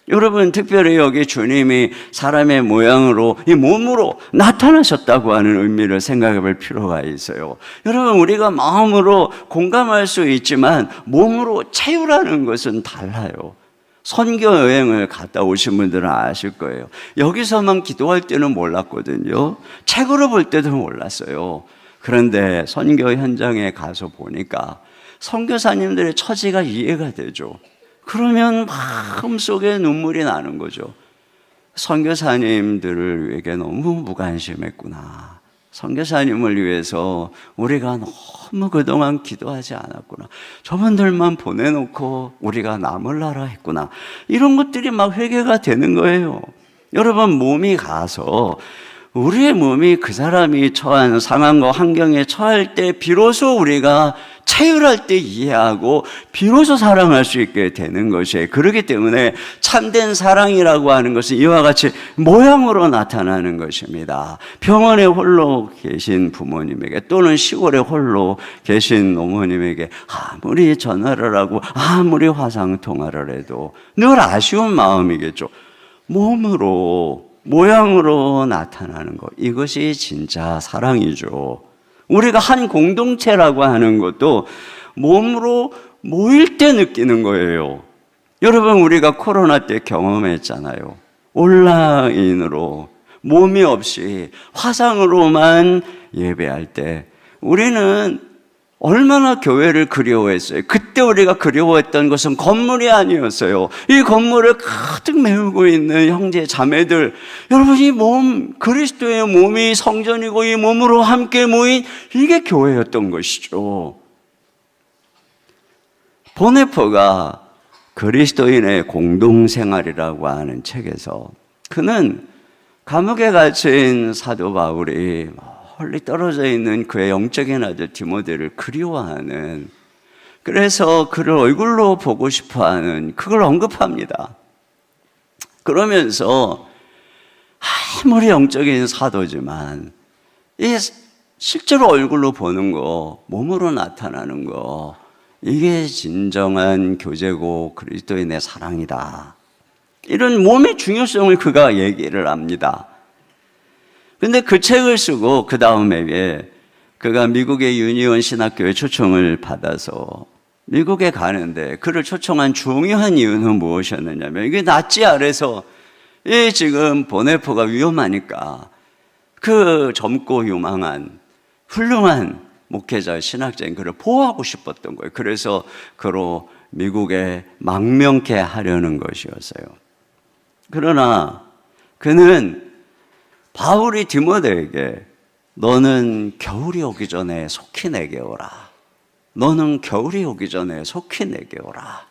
여러분, 특별히 여기 주님이 사람의 모양으로, 이 몸으로 나타나셨다고 하는 의미를 생각해 볼 필요가 있어요. 여러분, 우리가 마음으로 공감할 수 있지만 몸으로 채우라는 것은 달라요. 선교 여행을 갔다 오신 분들은 아실 거예요. 여기서만 기도할 때는 몰랐거든요. 책으로 볼 때도 몰랐어요. 그런데 선교 현장에 가서 보니까 선교사님들의 처지가 이해가 되죠. 그러면 마음속에 눈물이 나는 거죠. 선교사님들에게 너무 무관심했구나. 선교사님을 위해서 우리가 너무 그동안 기도하지 않았구나. 저분들만 보내놓고 우리가 남을 나라 했구나. 이런 것들이 막 회개가 되는 거예요. 여러분, 몸이 가서 우리의 몸이 그 사람이 처한 상황과 환경에 처할 때 비로소 우리가 체휼할 때 이해하고 비로소 사랑할 수 있게 되는 것이에요. 그렇기 때문에 참된 사랑이라고 하는 것은 이와 같이 모양으로 나타나는 것입니다. 병원에 홀로 계신 부모님에게 또는 시골에 홀로 계신 어머님에게 아무리 전화를 하고 아무리 화상통화를 해도 늘 아쉬운 마음이겠죠. 몸으로, 모양으로 나타나는 것, 이것이 진짜 사랑이죠. 우리가 한 공동체라고 하는 것도 몸으로 모일 때 느끼는 거예요. 여러분, 우리가 코로나 때 경험했잖아요. 온라인으로 몸이 없이 화상으로만 예배할 때 우리는 얼마나 교회를 그리워했어요. 그때 우리가 그리워했던 것은 건물이 아니었어요. 이 건물을 가득 메우고 있는 형제 자매들, 여러분, 이 몸, 그리스도의 몸이 성전이고 이 몸으로 함께 모인 이게 교회였던 것이죠. 보네포가 그리스도인의 공동생활이라고 하는 책에서 그는 감옥에 갇힌 사도 바울이 멀리 떨어져 있는 그의 영적인 아들 디모데를 그리워하는, 그래서 그를 얼굴로 보고 싶어하는 그걸 언급합니다. 그러면서 아무리 영적인 사도지만 이 실제로 얼굴로 보는 거, 몸으로 나타나는 거, 이게 진정한 교제고 그리스도인의 사랑이다. 이런 몸의 중요성을 그가 얘기를 합니다. 근데 그 책을 쓰고 그 다음에 그가 미국의 유니온 신학교에 초청을 받아서 미국에 가는데 그를 초청한 중요한 이유는 무엇이었느냐면, 이게 나치 아래서 이 지금 보네포가 위험하니까 그 젊고 유망한 훌륭한 목회자, 신학자인 그를 보호하고 싶었던 거예요. 그래서 그로 미국에 망명케 하려는 것이었어요. 그러나 그는 바울이 디모데에게 너는 겨울이 오기 전에 속히 내게 오라. 너는 겨울이 오기 전에 속히 내게 오라.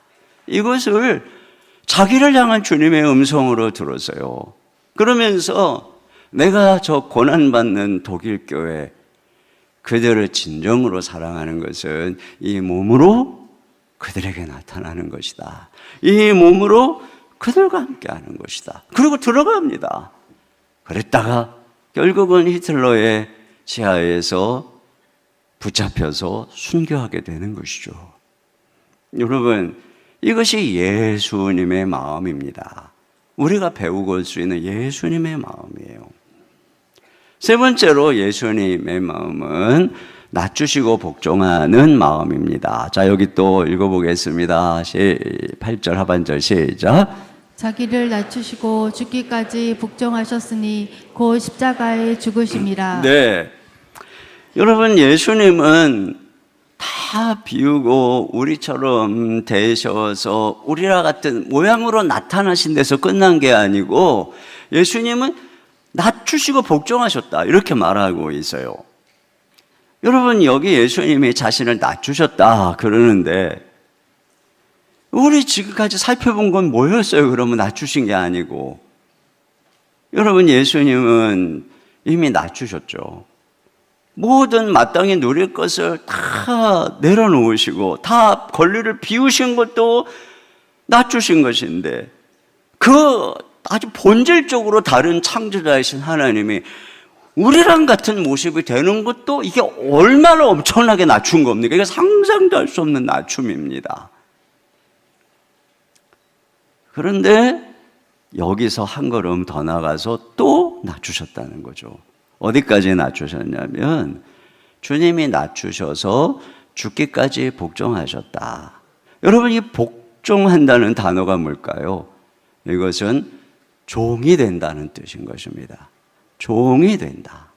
이것을 자기를 향한 주님의 음성으로 들었어요. 그러면서 내가 저 고난받는 독일 교회 그들을 진정으로 사랑하는 것은 이 몸으로 그들에게 나타나는 것이다. 이 몸으로 그들과 함께하는 것이다. 그리고 들어갑니다. 그랬다가 결국은 히틀러의 지하에서 붙잡혀서 순교하게 되는 것이죠. 여러분, 이것이 예수님의 마음입니다. 우리가 배우고 올 수 있는 예수님의 마음이에요. 세 번째로 예수님의 마음은 낮추시고 복종하는 마음입니다. 자, 여기 또 읽어보겠습니다. 8절 하반절 시작. 자기를 낮추시고 죽기까지 복종하셨으니 곧 십자가에 죽으심이라. 네. 여러분, 예수님은 다 비우고 우리처럼 되셔서 우리와 같은 모양으로 나타나신 데서 끝난 게 아니고 예수님은 낮추시고 복종하셨다, 이렇게 말하고 있어요. 여러분, 여기 예수님이 자신을 낮추셨다 그러는데 우리 지금까지 살펴본 건 뭐였어요? 그러면 낮추신 게 아니고. 여러분, 예수님은 이미 낮추셨죠. 모든 마땅히 누릴 것을 다 내려놓으시고 다 권리를 비우신 것도 낮추신 것인데, 그 아주 본질적으로 다른 창조자이신 하나님이 우리랑 같은 모습이 되는 것도 이게 얼마나 엄청나게 낮춘 겁니까? 이게 상상도 할 수 없는 낮춤입니다. 그런데 여기서 한 걸음 더 나가서 또 낮추셨다는 거죠. 어디까지 낮추셨냐면 주님이 낮추셔서 죽기까지 복종하셨다. 여러분, 이 복종한다는 단어가 뭘까요? 이것은 종이 된다는 뜻인 것입니다. 종이 된다.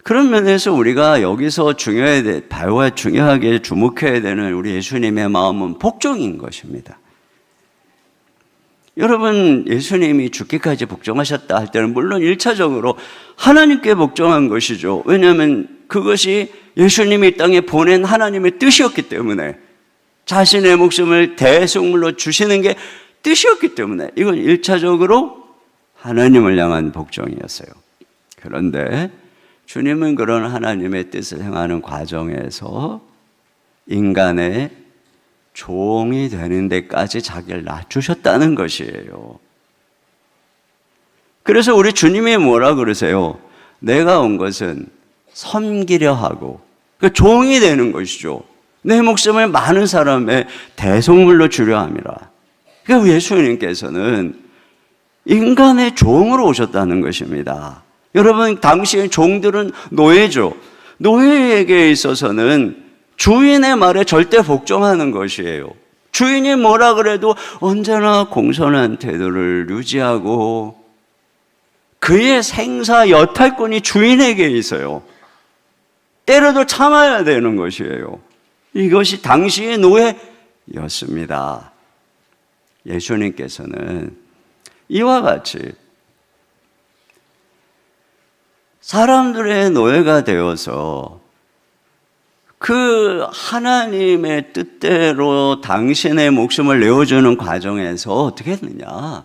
그런 면에서 우리가 여기서 중요하게 주목해야 되는 우리 예수님의 마음은 복종인 것입니다. 여러분, 예수님이 죽기까지 복종하셨다 할 때는 물론 1차적으로 하나님께 복종한 것이죠. 왜냐하면 그것이 예수님이 이 땅에 보낸 하나님의 뜻이었기 때문에, 자신의 목숨을 대속물로 주시는 게 뜻이었기 때문에 이건 1차적으로 하나님을 향한 복종이었어요. 그런데 주님은 그런 하나님의 뜻을 행하는 과정에서 인간의 종이 되는 데까지 자기를 낮추셨다는 것이에요. 그래서 우리 주님이 뭐라 그러세요? 내가 온 것은 섬기려 하고, 그 종이 되는 것이죠. 내 목숨을 많은 사람의 대속물로 주려 함이라. 그러니까 예수님께서는 인간의 종으로 오셨다는 것입니다. 여러분, 당시의 종들은 노예죠. 노예에게 있어서는 주인의 말에 절대 복종하는 것이에요. 주인이 뭐라 그래도 언제나 공손한 태도를 유지하고 그의 생사 여탈권이 주인에게 있어요. 때려도 참아야 되는 것이에요. 이것이 당시의 노예였습니다. 예수님께서는 이와 같이 사람들의 노예가 되어서 그 그 하나님의 뜻대로 당신의 목숨을 내어주는 과정에서 어떻게 했느냐?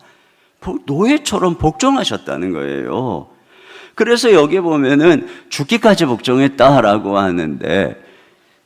노예처럼 복종하셨다는 거예요. 그래서 여기 보면은 죽기까지 복종했다라고 하는데,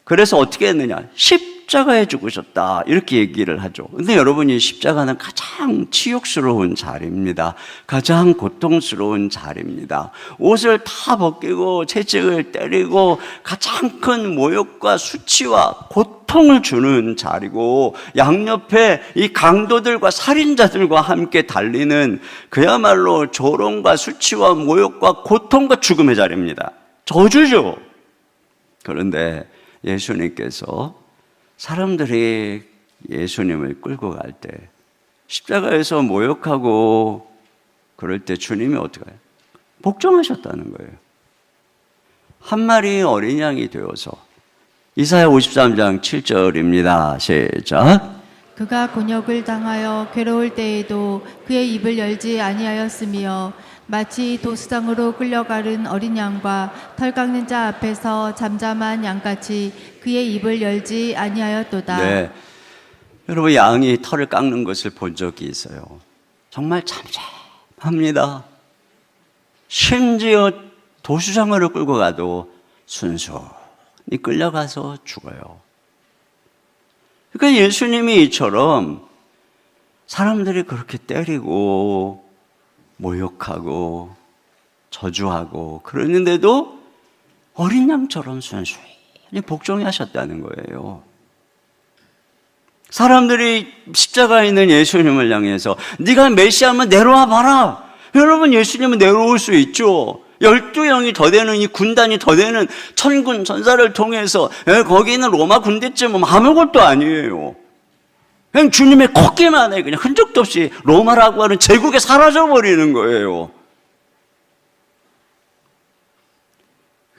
그래서 어떻게 했느냐? 십자가에 죽으셨다, 이렇게 얘기를 하죠. 근데 여러분이 십자가는 가장 치욕스러운 자리입니다. 가장 고통스러운 자리입니다. 옷을 다 벗기고 채찍을 때리고 가장 큰 모욕과 수치와 고통을 주는 자리고, 양옆에 이 강도들과 살인자들과 함께 달리는 그야말로 조롱과 수치와 모욕과 고통과 죽음의 자리입니다. 저주죠. 그런데 예수님께서 사람들이 예수님을 끌고 갈 때, 십자가에서 모욕하고 그럴 때 주님이 어떻게 해요? 복종하셨다는 거예요. 한 마리 어린 양이 되어서, 이사야 53장 7절입니다. 시작. 그가 곤욕을 당하여 괴로울 때에도 그의 입을 열지 아니하였으며 마치 도수장으로 끌려가는 어린 양과 털 깎는 자 앞에서 잠잠한 양같이 그의 입을 열지 아니하였도다. 네, 여러분, 양이 털을 깎는 것을 본 적이 있어요. 정말 잠잠합니다. 심지어 도수장으로 끌고 가도 순순히 끌려가서 죽어요. 그러니까 예수님이 이처럼 사람들이 그렇게 때리고 모욕하고 저주하고 그러는데도 어린 양처럼 순순히 복종하셨다는 거예요. 사람들이 십자가에 있는 예수님을 향해서 네가 메시아면 내려와 봐라. 여러분, 예수님은 내려올 수 있죠. 12영이 더 되는, 이 군단이 더 되는 천군 전사를 통해서, 거기 있는 로마 군대쯤은 아무것도 아니에요. 그냥 주님의 걷기만 해. 그냥 흔적도 없이 로마라고 하는 제국에 사라져버리는 거예요.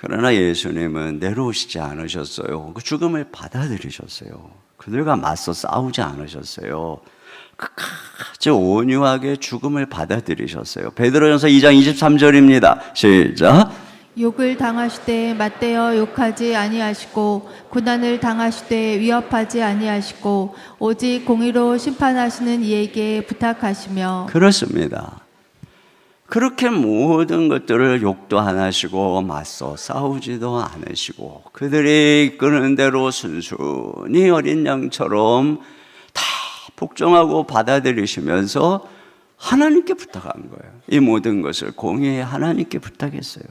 그러나 예수님은 내려오시지 않으셨어요. 그 죽음을 받아들이셨어요. 그들과 맞서 싸우지 않으셨어요. 끝까지 온유하게 죽음을 받아들이셨어요. 베드로전서 2장 23절입니다. 시작. 욕을 당하시되 맞대어 욕하지 아니하시고 고난을 당하시되 위협하지 아니하시고 오직 공의로 심판하시는 이에게 부탁하시며. 그렇습니다. 그렇게 모든 것들을 욕도 안 하시고 맞서 싸우지도 않으시고 그들이 이끄는 대로 순순히 어린 양처럼 다 복종하고 받아들이시면서 하나님께 부탁한 거예요. 이 모든 것을 공의의 하나님께 부탁했어요.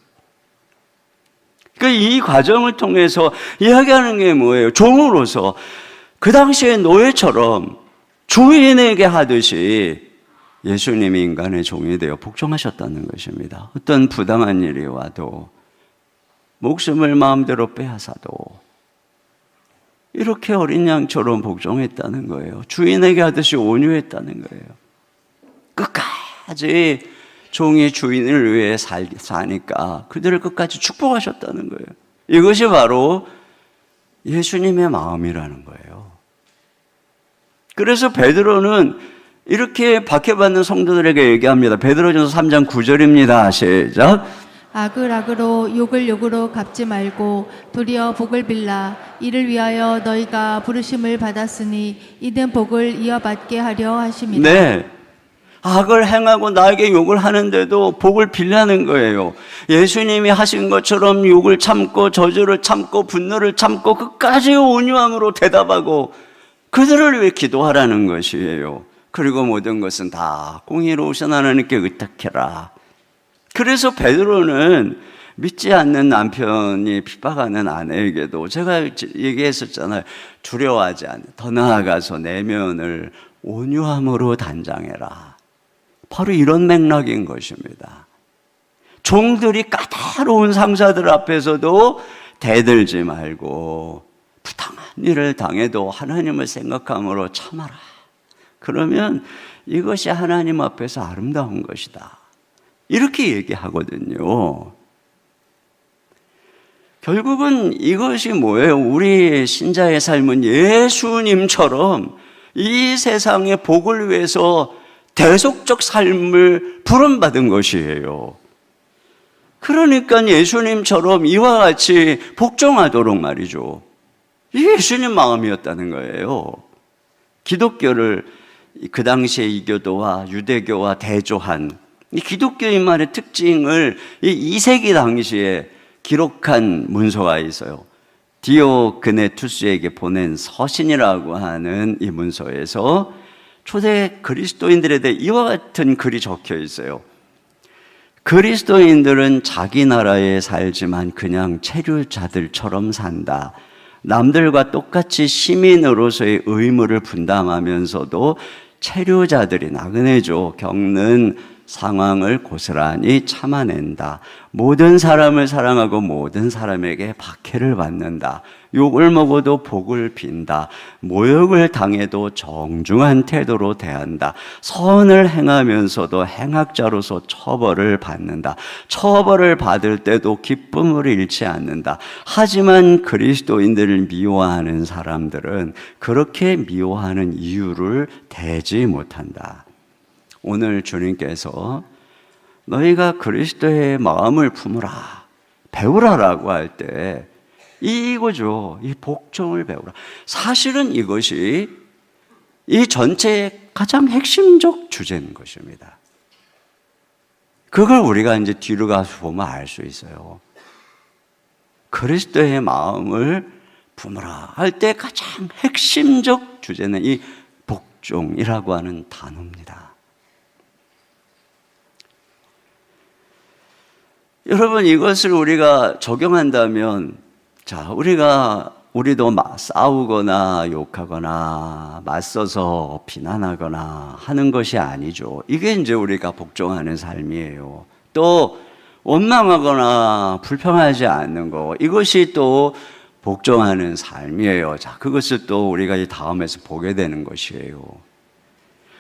그러니까 이 과정을 통해서 이야기하는 게 뭐예요? 종으로서 그 당시에 노예처럼 주인에게 하듯이 예수님이 인간의 종이 되어 복종하셨다는 것입니다. 어떤 부당한 일이 와도, 목숨을 마음대로 빼앗아도 이렇게 어린 양처럼 복종했다는 거예요. 주인에게 하듯이 온유했다는 거예요. 끝까지 종이 주인을 위해 사니까 그들을 끝까지 축복하셨다는 거예요. 이것이 바로 예수님의 마음이라는 거예요. 그래서 베드로는 이렇게 박해받는 성도들에게 얘기합니다. 베드로전서 3장 9절입니다. 시작. 악을 악으로 욕을 욕으로 갚지 말고 도리어 복을 빌라. 이를 위하여 너희가 부르심을 받았으니 이는 복을 이어받게 하려 하심이라. 네, 악을 행하고 나에게 욕을 하는데도 복을 빌라는 거예요. 예수님이 하신 것처럼 욕을 참고 저주를 참고 분노를 참고 끝까지 온유함으로 대답하고 그들을 위해 기도하라는 것이에요. 그리고 모든 것은 다 공의로우신 하나님께 의탁해라. 그래서 베드로는 믿지 않는 남편이 핍박하는 아내에게도 제가 얘기했었잖아요. 두려워하지 않는, 더 나아가서 내면을 온유함으로 단장해라. 바로 이런 맥락인 것입니다. 종들이 까다로운 상사들 앞에서도 대들지 말고 부당한 일을 당해도 하나님을 생각함으로 참아라. 그러면 이것이 하나님 앞에서 아름다운 것이다. 이렇게 얘기하거든요. 결국은 이것이 뭐예요? 우리 신자의 삶은 예수님처럼 이 세상의 복을 위해서 대속적 삶을 부름받은 것이에요. 그러니까 예수님처럼 이와 같이 복종하도록 말이죠. 이게 예수님 마음이었다는 거예요. 기독교를 그 당시에 이교도와 유대교와 대조한 이 기독교인만의 특징을 이 2세기 당시에 기록한 문서가 있어요. 디오그네투스에게 보낸 서신이라고 하는 이 문서에서 초대 그리스도인들에 대해 이와 같은 글이 적혀 있어요. 그리스도인들은 자기 나라에 살지만 그냥 체류자들처럼 산다. 남들과 똑같이 시민으로서의 의무를 분담하면서도 체류자들이 나그네죠. 겪는 상황을 고스란히 참아낸다. 모든 사람을 사랑하고 모든 사람에게 박해를 받는다. 욕을 먹어도 복을 빈다. 모욕을 당해도 정중한 태도로 대한다. 선을 행하면서도 행악자로서 처벌을 받는다. 처벌을 받을 때도 기쁨을 잃지 않는다. 하지만 그리스도인들을 미워하는 사람들은 그렇게 미워하는 이유를 대지 못한다. 오늘 주님께서 너희가 그리스도의 마음을 품으라, 배우라라고 할 때 이거죠. 이 복종을 배우라. 사실은 이것이 이 전체의 가장 핵심적 주제인 것입니다. 그걸 우리가 이제 뒤로 가서 보면 알 수 있어요. 그리스도의 마음을 품으라 할 때 가장 핵심적 주제는 이 복종이라고 하는 단어입니다. 여러분, 이것을 우리가 적용한다면, 자, 우리도 싸우거나 욕하거나 맞서서 비난하거나 하는 것이 아니죠. 이게 이제 우리가 복종하는 삶이에요. 또 원망하거나 불평하지 않는 거, 이것이 또 복종하는 삶이에요. 자, 그것을 또 우리가 이 다음에서 보게 되는 것이에요.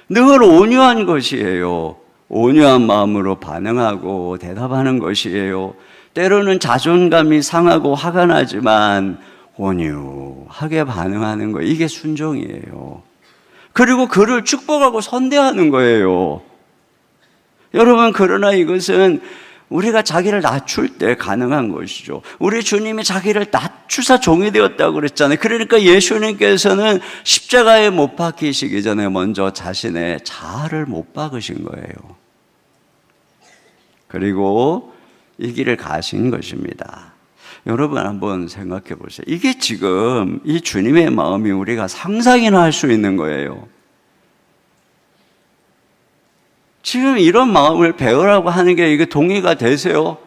늘 온유한 것이에요. 온유한 마음으로 반응하고 대답하는 것이에요. 때로는 자존감이 상하고 화가 나지만 온유하게 반응하는 거, 이게 순종이에요. 그리고 그를 축복하고 선대하는 거예요. 여러분, 그러나 이것은 우리가 자기를 낮출 때 가능한 것이죠. 우리 주님이 자기를 낮추사 종이 되었다고 그랬잖아요. 그러니까 예수님께서는 십자가에 못 박히시기 전에 먼저 자신의 자아를 못 박으신 거예요. 그리고 이 길을 가신 것입니다. 여러분, 한번 생각해 보세요. 이게 지금 이 주님의 마음이 우리가 상상이나 할 수 있는 거예요. 지금 이런 마음을 배우라고 하는 게 이게 동의가 되세요?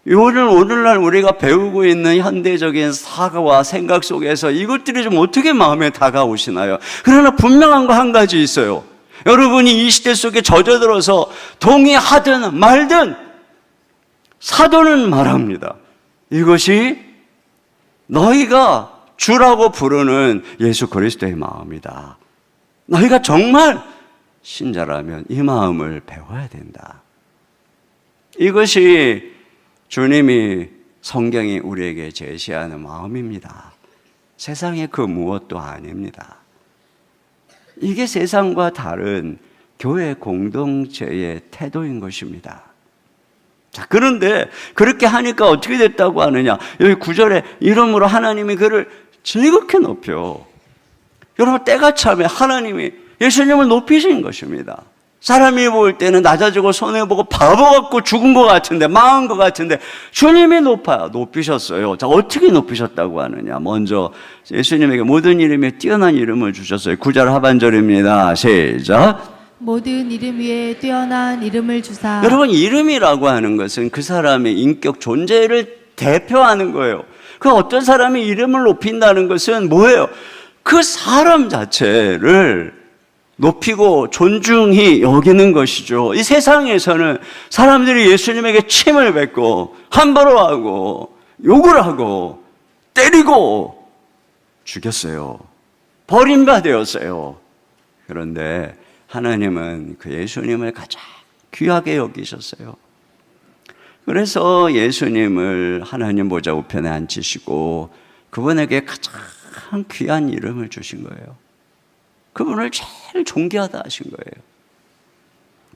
오늘날 우리가 배우고 있는 현대적인 사고와 생각 속에서 이것들이 좀 어떻게 마음에 다가오시나요? 그러나 분명한 거 한 가지 있어요. 여러분이 이 시대 속에 젖어들어서 동의하든 말든 사도는 말합니다. 이것이 너희가 주라고 부르는 예수 그리스도의 마음이다. 너희가 정말 신자라면 이 마음을 배워야 된다. 이것이 주님이 성경이 우리에게 제시하는 마음입니다. 세상의 그 무엇도 아닙니다. 이게 세상과 다른 교회 공동체의 태도인 것입니다. 자, 그런데 그렇게 하니까 어떻게 됐다고 하느냐? 여기 9절에 이러므로 하나님이 그를 즐겁게 높여. 여러분, 때가 참에 하나님이 예수님을 높이신 것입니다. 사람이 볼 때는 낮아지고 손해보고 바보 같고 죽은 것 같은데, 망한 것 같은데 주님이 높이셨어요. 자, 어떻게 높이셨다고 하느냐? 먼저 예수님에게 모든 이름에 뛰어난 이름을 주셨어요. 9절 하반절입니다. 시작. 모든 이름 위에 뛰어난 이름을 주사. 여러분, 이름이라고 하는 것은 그 사람의 인격 존재를 대표하는 거예요. 그 어떤 사람이 이름을 높인다는 것은 뭐예요? 그 사람 자체를 높이고 존중히 여기는 것이죠. 이 세상에서는 사람들이 예수님에게 침을 뱉고 함부로 하고 욕을 하고 때리고 죽였어요. 버림받았어요. 그런데 하나님은 그 예수님을 가장 귀하게 여기셨어요. 그래서 예수님을 하나님 보좌 우편에 앉히시고 그분에게 가장 귀한 이름을 주신 거예요. 그분을 제일 존귀하다 하신 거예요.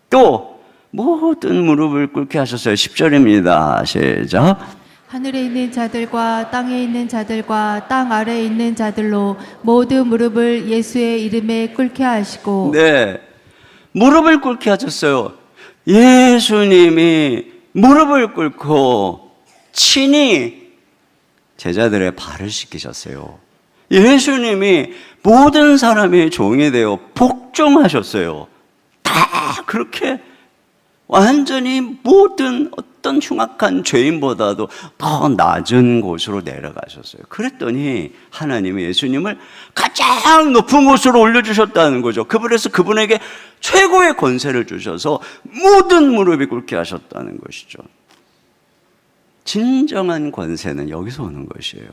또 모든 무릎을 꿇게 하셨어요. 10절입니다. 시작. 하늘에 있는 자들과 땅에 있는 자들과 땅 아래에 있는 자들로 모든 무릎을 예수의 이름에 꿇게 하시고 네, 무릎을 꿇게 하셨어요. 예수님이 무릎을 꿇고 친히 제자들의 발을 씻기셨어요. 예수님이 모든 사람의 종이 되어 복종하셨어요. 다 그렇게 완전히 모든 어떤 흉악한 죄인보다도 더 낮은 곳으로 내려가셨어요. 그랬더니 하나님이 예수님을 가장 높은 곳으로 올려주셨다는 거죠. 그분에서 그분에게 최고의 권세를 주셔서 모든 무릎이 꿇게 하셨다는 것이죠. 진정한 권세는 여기서 오는 것이에요.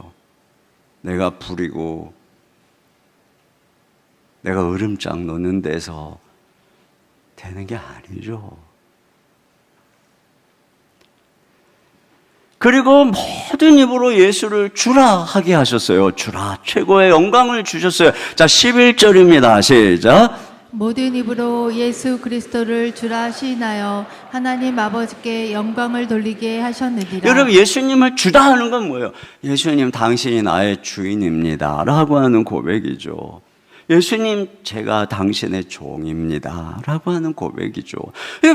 내가 부리고 내가 으름장 놓는 데서 되는 게 아니죠. 그리고 모든 입으로 예수를 주라 하게 하셨어요. 주라, 최고의 영광을 주셨어요. 자, 11절입니다. 시작. 모든 입으로 예수 그리스도를 주라 시인하여 하나님 아버지께 영광을 돌리게 하셨느니라. 여러분, 예수님을 주다 하는 건 뭐예요? 예수님, 당신이 나의 주인입니다 라고 하는 고백이죠. 예수님, 제가 당신의 종입니다 라고 하는 고백이죠.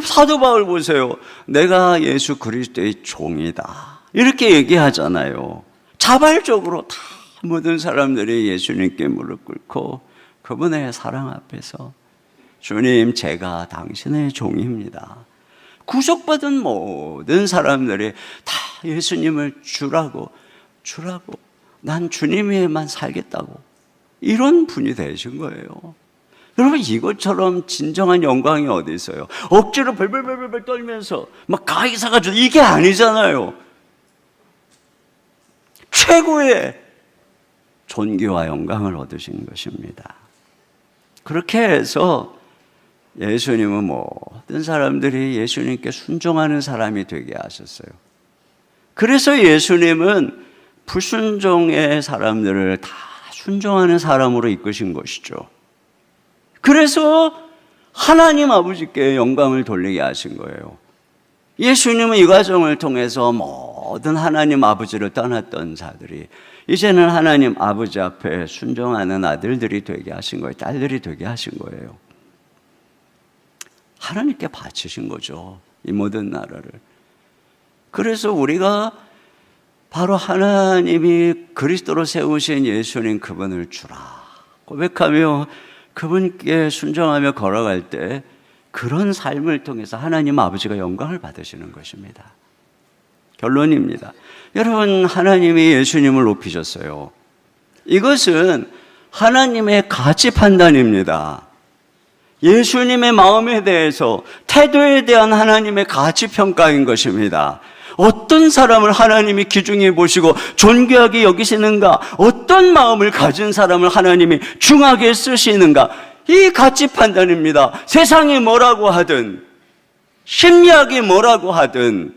사도 바울 보세요. 내가 예수 그리스도의 종이다 이렇게 얘기하잖아요. 자발적으로 다 모든 사람들이 예수님께 무릎 꿇고 그분의 사랑 앞에서 주님, 제가 당신의 종입니다. 구속받은 모든 사람들이 다 예수님을 주라고 난 주님 위에만 살겠다고 이런 분이 되신 거예요. 여러분, 이것처럼 진정한 영광이 어디 있어요? 억지로 벌벌벌벌 떨면서 막 가이사가 이게 아니잖아요. 최고의 존귀와 영광을 얻으신 것입니다. 그렇게 해서 예수님은 모든 사람들이 예수님께 순종하는 사람이 되게 하셨어요. 그래서 예수님은 불순종의 사람들을 다 순종하는 사람으로 이끄신 것이죠. 그래서 하나님 아버지께 영광을 돌리게 하신 거예요. 예수님은 이 과정을 통해서 모든 하나님 아버지를 떠났던 자들이 이제는 하나님 아버지 앞에 순종하는 아들들이 되게 하신 거예요. 딸들이 되게 하신 거예요. 하나님께 바치신 거죠, 이 모든 나라를. 그래서 우리가 바로 하나님이 그리스도로 세우신 예수님 그분을 주라 고백하며 그분께 순종하며 걸어갈 때 그런 삶을 통해서 하나님 아버지가 영광을 받으시는 것입니다. 결론입니다. 여러분, 하나님이 예수님을 높이셨어요. 이것은 하나님의 가치 판단입니다. 예수님의 마음에 대해서, 태도에 대한 하나님의 가치 평가인 것입니다. 어떤 사람을 하나님이 귀중히 보시고 존귀하게 여기시는가, 어떤 마음을 가진 사람을 하나님이 중하게 쓰시는가, 이 가치 판단입니다. 세상이 뭐라고 하든 심리학이 뭐라고 하든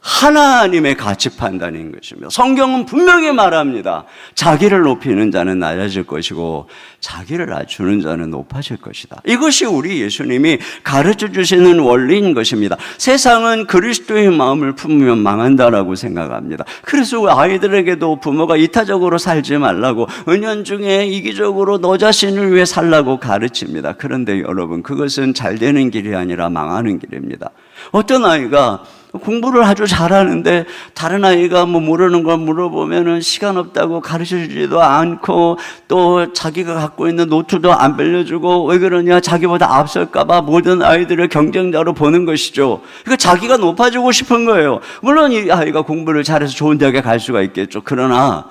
하나님의 가치 판단인 것입니다. 성경은 분명히 말합니다. 자기를 높이는 자는 낮아질 것이고 자기를 낮추는 자는 높아질 것이다. 이것이 우리 예수님이 가르쳐 주시는 원리인 것입니다. 세상은 그리스도의 마음을 품으면 망한다라고 생각합니다. 그래서 아이들에게도 부모가 이타적으로 살지 말라고, 은연중에 이기적으로 너 자신을 위해 살라고 가르칩니다. 그런데 여러분, 그것은 잘 되는 길이 아니라 망하는 길입니다. 어떤 아이가 공부를 아주 잘하는데 다른 아이가 모르는 걸 물어보면은 시간 없다고 가르쳐주지도 않고, 또 자기가 갖고 있는 노트도 안 빌려주고, 왜 그러냐, 자기보다 앞설까봐 모든 아이들을 경쟁자로 보는 것이죠. 그러니까 자기가 높아지고 싶은 거예요. 물론 이 아이가 공부를 잘해서 좋은 대학에 갈 수가 있겠죠. 그러나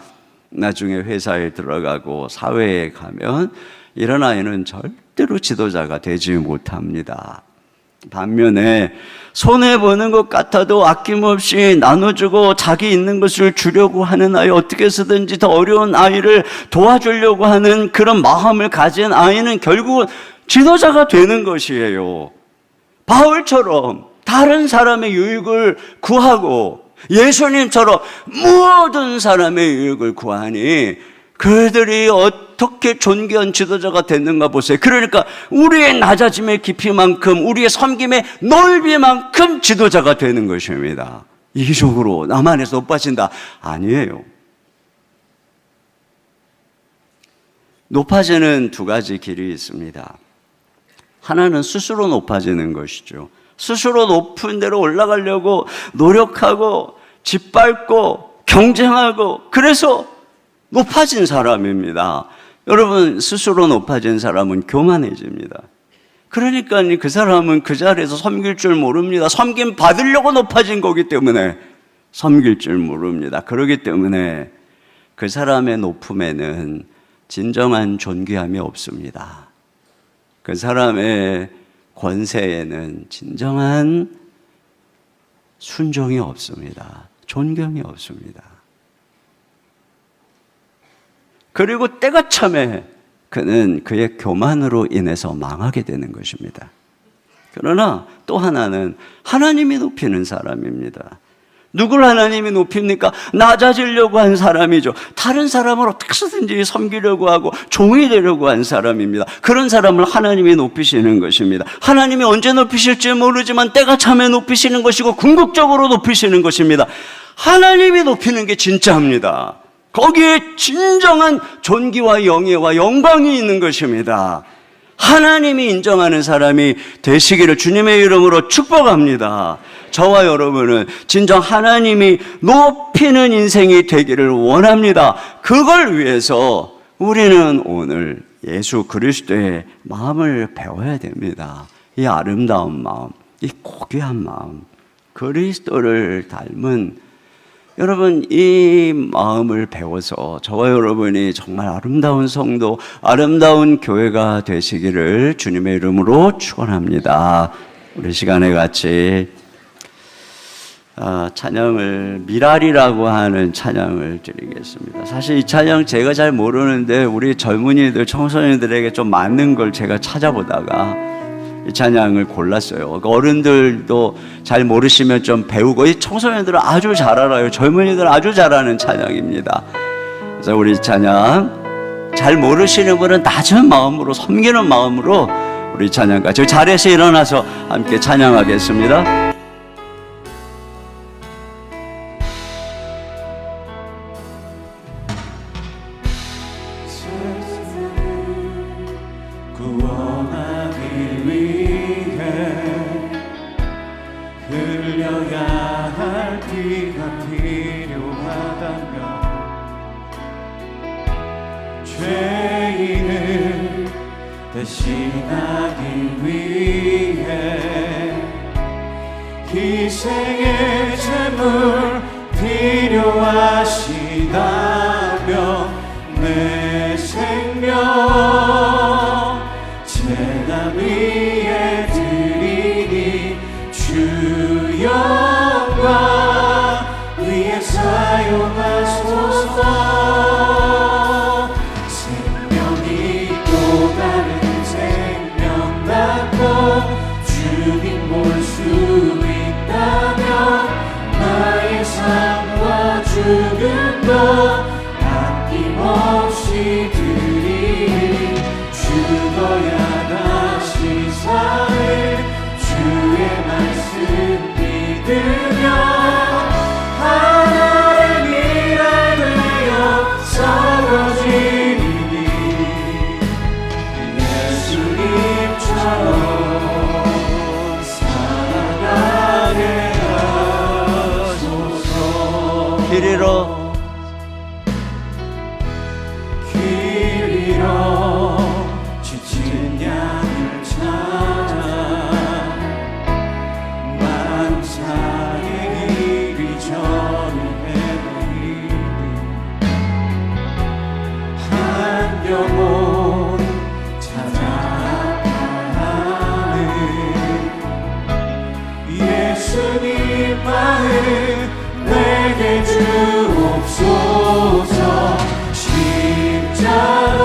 나중에 회사에 들어가고 사회에 가면 이런 아이는 절대로 지도자가 되지 못합니다. 반면에 손해보는 것 같아도 아낌없이 나눠주고 자기 있는 것을 주려고 하는 아이, 어떻게 해서든지 더 어려운 아이를 도와주려고 하는 그런 마음을 가진 아이는 결국은 지도자가 되는 것이에요. 바울처럼 다른 사람의 유익을 구하고 예수님처럼 모든 사람의 유익을 구하니 그들이 어떻게 존귀한 지도자가 됐는가 보세요. 그러니까 우리의 낮아짐의 깊이만큼, 우리의 섬김의 넓이만큼 지도자가 되는 것입니다. 이기적으로 나만해서 높아진다. 아니에요. 높아지는 두 가지 길이 있습니다. 하나는 스스로 높아지는 것이죠. 스스로 높은 데로 올라가려고 노력하고 짓밟고 경쟁하고 그래서 높아진 사람입니다. 여러분, 스스로 높아진 사람은 교만해집니다. 그러니까 그 사람은 그 자리에서 섬길 줄 모릅니다. 섬김 받으려고 높아진 거기 때문에 섬길 줄 모릅니다. 그렇기 때문에 그 사람의 높음에는 진정한 존귀함이 없습니다. 그 사람의 권세에는 진정한 순종이 없습니다. 존경이 없습니다. 그리고 때가 참에 그는 그의 교만으로 인해서 망하게 되는 것입니다. 그러나 또 하나는 하나님이 높이는 사람입니다. 누굴 하나님이 높입니까? 낮아지려고 한 사람이죠. 다른 사람을 어떻게든지 섬기려고 하고 종이 되려고 한 사람입니다. 그런 사람을 하나님이 높이시는 것입니다. 하나님이 언제 높이실지 모르지만 때가 참에 높이시는 것이고 궁극적으로 높이시는 것입니다. 하나님이 높이는 게 진짜입니다. 거기에 진정한 존귀와 영예와 영광이 있는 것입니다. 하나님이 인정하는 사람이 되시기를 주님의 이름으로 축복합니다. 저와 여러분은 진정 하나님이 높이는 인생이 되기를 원합니다. 그걸 위해서 우리는 오늘 예수 그리스도의 마음을 배워야 됩니다. 이 아름다운 마음, 이 고귀한 마음, 그리스도를 닮은 여러분, 이 마음을 배워서 저와 여러분이 정말 아름다운 성도, 아름다운 교회가 되시기를 주님의 이름으로 축원합니다. 우리 시간에 같이 찬양을 미랄이라고 하는 찬양을 드리겠습니다. 사실 이 찬양 제가 잘 모르는데 우리 젊은이들, 청소년들에게 좀 맞는 걸 제가 찾아보다가 이 찬양을 골랐어요. 어른들도 잘 모르시면 좀 배우고, 이 청소년들은 아주 잘 알아요. 젊은이들은 아주 잘 아는 찬양입니다. 그래서 우리 찬양 잘 모르시는 분은 낮은 마음으로, 섬기는 마음으로 우리 찬양가 저 자리에서 일어나서 함께 찬양하겠습니다. 흘려야 할 피가 필요하다면 죄인을 대신하기 위해 희생의 제물 필요하시다면 내 생명 제단 위에 드리니 주 영광 위에 사용하소서. 생명이 또 다른 생명 낳고 주님 볼 수 있다면 나의 삶과 죽음도 아낌없이 드리니 죽어야 다시 사는 주의 말씀 믿으며 하나의 미랄 되어 서러지리니 예수님처럼 살아가게 하소서. 길 잃어 지친 양을 찾아 만사의 이리저리 헤매이니 한 영혼 찾아 아파하는 예수님 마음 내게 주옵소서. 십자가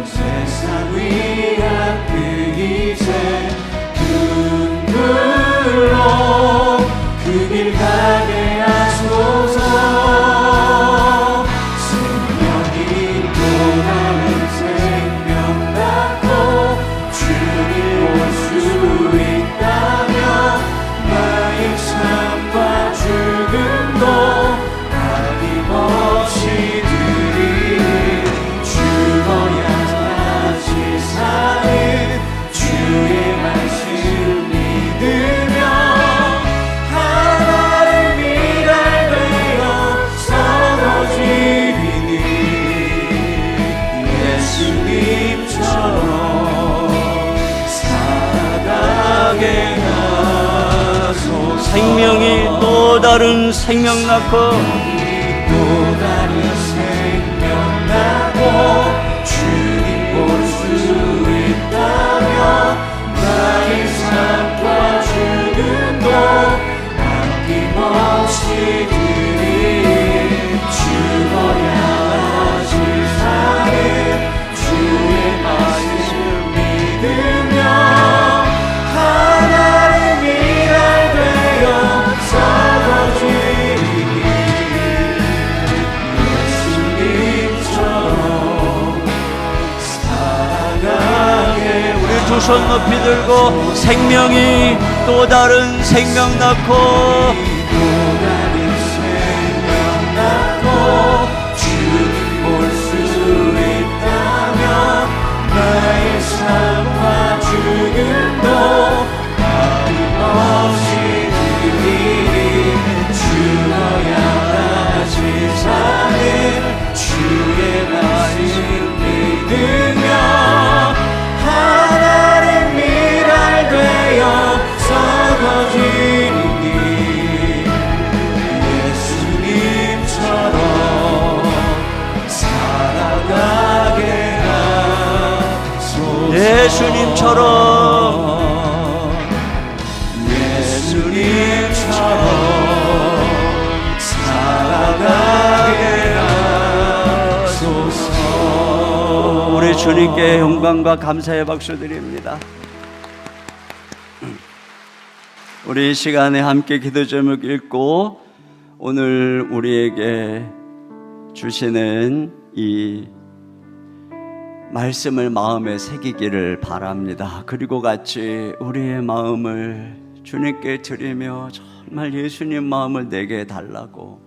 세상 위한 그 이제 눈물로 그 길 가게 하소서. 생명이 또 생명 낳고 또 다른 생명 나고 주님 볼 수 있다면 나의 삶과 죽음도 아낌없이 드리 죽어야 하지 사는 주의 말씀 믿으며 하나의 미랄 되어 썩어지리 예수님처럼 살아가게 우리 두 손 높이 들고 생명이 또 다른 생명 낳고 또 다른 생명 낳고 주님 볼 수 있다면 나의 삶과 죽음도 아낌없이 드리리 죽어야 다시 사는 주의 말씀 믿으며 하나의 미랄 되어 썩어지니 예수님처럼 살아가게 하소서. 예수님처럼 살아가게 하소서. 우리 주님께 영광과 감사의 박수 드립니다. 우리 이 시간에 함께 기도 제목 읽고 오늘 우리에게 주시는 이 말씀을 마음에 새기기를 바랍니다. 그리고 같이 우리의 마음을 주님께 드리며 정말 예수님 마음을 내게 달라고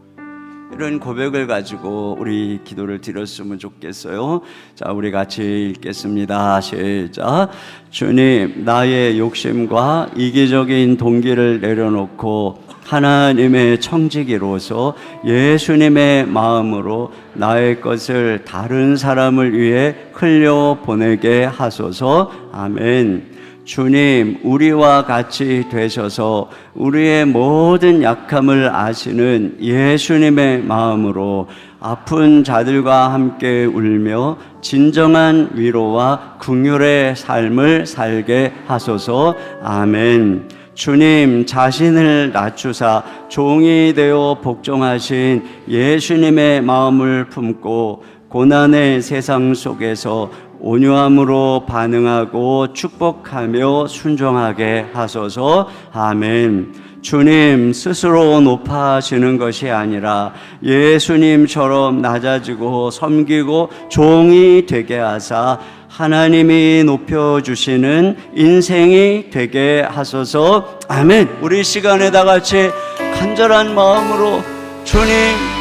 이런 고백을 가지고 우리 기도를 드렸으면 좋겠어요. 자, 우리 같이 읽겠습니다. 시작. 주님, 나의 욕심과 이기적인 동기를 내려놓고 하나님의 청지기로서 예수님의 마음으로 나의 것을 다른 사람을 위해 흘려보내게 하소서. 아멘. 주님, 우리와 같이 되셔서 우리의 모든 약함을 아시는 예수님의 마음으로 아픈 자들과 함께 울며 진정한 위로와 긍휼의 삶을 살게 하소서. 아멘. 주님, 자신을 낮추사 종이 되어 복종하신 예수님의 마음을 품고 고난의 세상 속에서 온유함으로 반응하고 축복하며 순종하게 하소서. 아멘. 주님, 스스로 높아지는 것이 아니라 예수님처럼 낮아지고 섬기고 종이 되게 하사 하나님이 높여주시는 인생이 되게 하소서. 아멘. 우리 시간에 다 같이 간절한 마음으로 주님,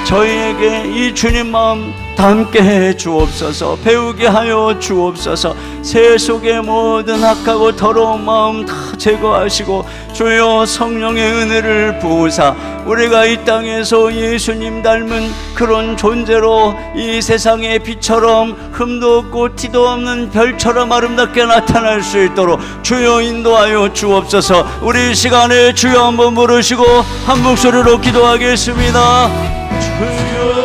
저희에게 이 주님 마음 담게 해 주옵소서. 배우게 하여 주옵소서. 새 속의 모든 악하고 더러운 마음 다 제거하시고 주여 성령의 은혜를 부으사 우리가 이 땅에서 예수님 닮은 그런 존재로 이 세상의 빛처럼 흠도 없고 티도 없는 별처럼 아름답게 나타날 수 있도록 주여 인도하여 주옵소서. 우리 이 시간에 주여 한번 부르시고 한 목소리로 기도하겠습니다. 주여.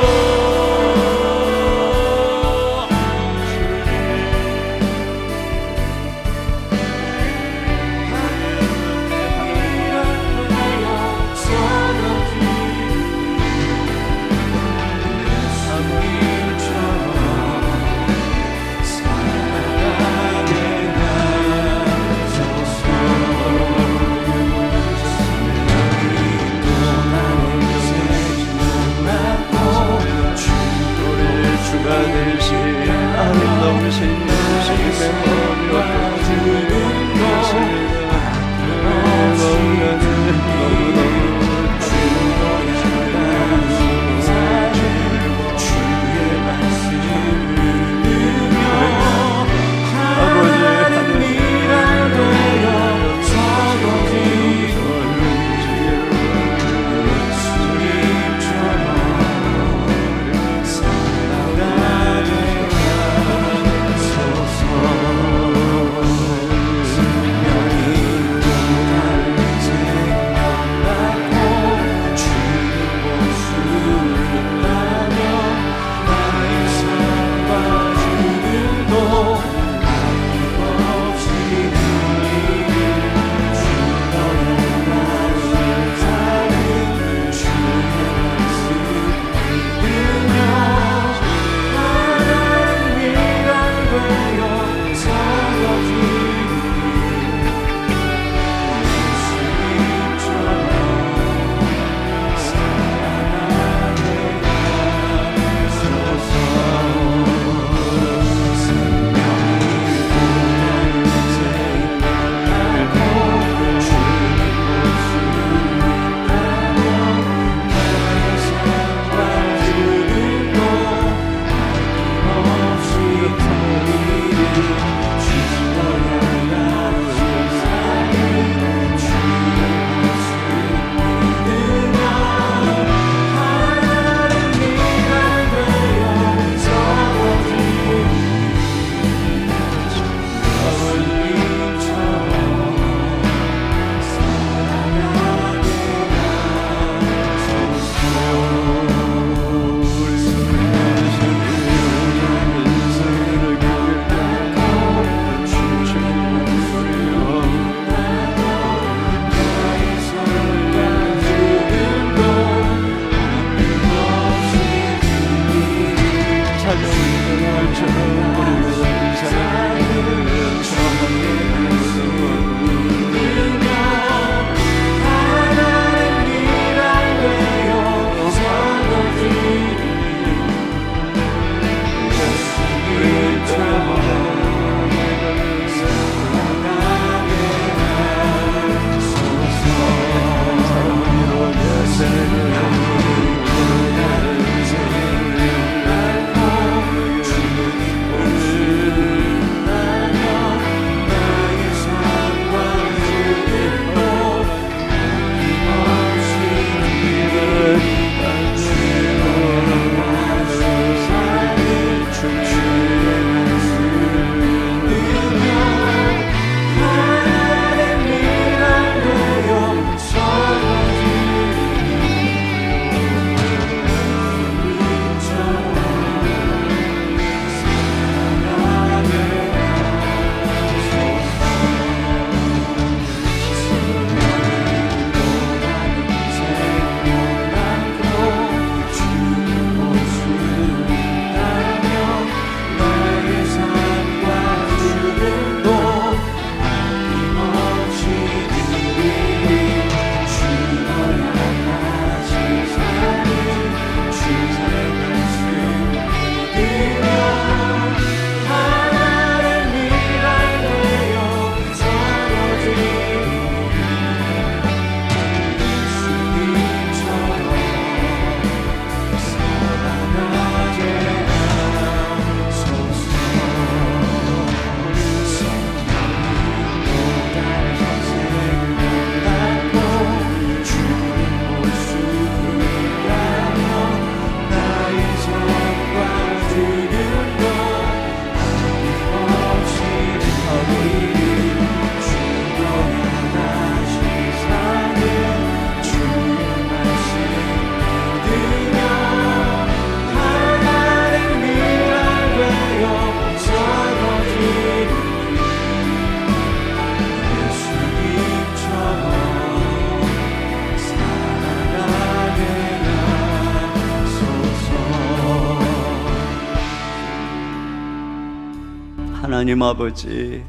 하나님 아버지,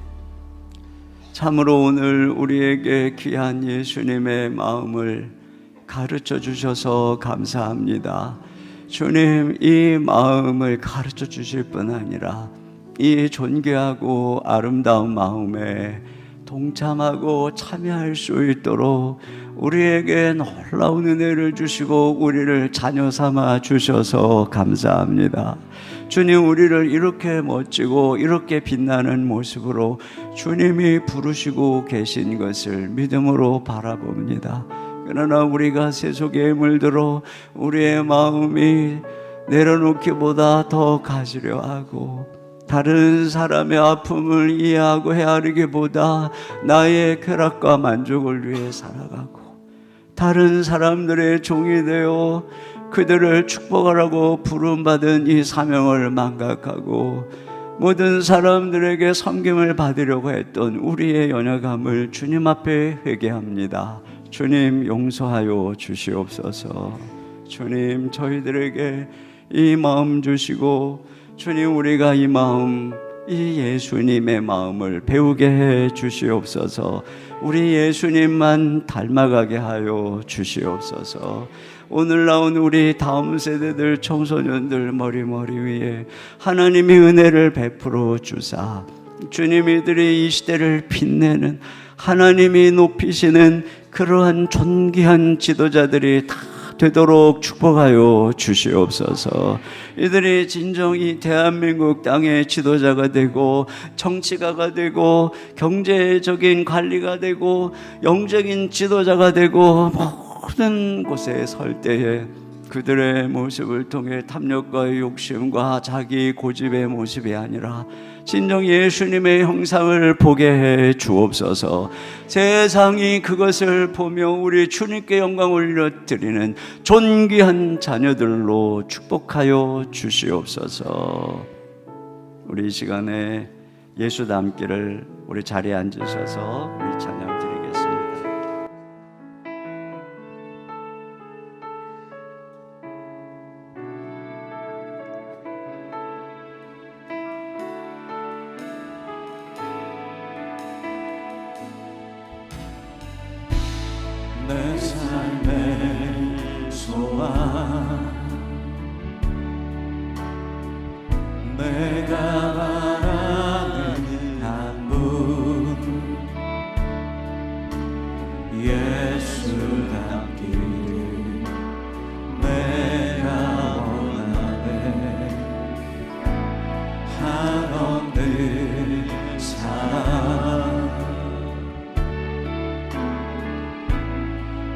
참으로 오늘 우리에게 귀한 예수님의 마음을 가르쳐 주셔서 감사합니다. 주님, 이 마음을 가르쳐 주실 뿐 아니라 이 존귀하고 아름다운 마음에 동참하고 참여할 수 있도록 우리에게 놀라운 은혜를 주시고 우리를 자녀 삼아 주셔서 감사합니다. 주님, 우리를 이렇게 멋지고 이렇게 빛나는 모습으로 주님이 부르시고 계신 것을 믿음으로 바라봅니다. 그러나 우리가 세속에 물들어 우리의 마음이 내려놓기보다 더 가지려 하고 다른 사람의 아픔을 이해하고 헤아리기보다 나의 쾌락과 만족을 위해 살아가고 다른 사람들의 종이 되어 그들을 축복하라고 부름받은 이 사명을 망각하고 모든 사람들에게 섬김을 받으려고 했던 우리의 연약함을 주님 앞에 회개합니다. 주님, 용서하여 주시옵소서. 주님, 저희들에게 이 마음 주시고 주님, 우리가 이 마음, 이 예수님의 마음을 배우게 해 주시옵소서. 우리 예수님만 닮아가게 하여 주시옵소서. 오늘 나온 우리 다음 세대들 청소년들 머리 위에 하나님의 은혜를 베풀어 주사 주님, 이들이 이 시대를 빛내는 하나님이 높이시는 그러한 존귀한 지도자들이 다 되도록 축복하여 주시옵소서. 이들이 진정이 대한민국 땅의 지도자가 되고 정치가가 되고 경제적인 관리가 되고 영적인 지도자가 되고 모든 곳에 설 때에 그들의 모습을 통해 탐욕과 욕심과 자기 고집의 모습이 아니라 진정 예수님의 형상을 보게 해 주옵소서. 세상이 그것을 보며 우리 주님께 영광 올려드리는 존귀한 자녀들로 축복하여 주시옵소서. 우리 이 시간에 예수 닮기를 우리 자리에 앉으셔서 우리 찬양 드리겠습니다. 내 삶의 소망, 내가 바라는 한 분, 예수 닮기를 내가 원하네. 한없는 사랑,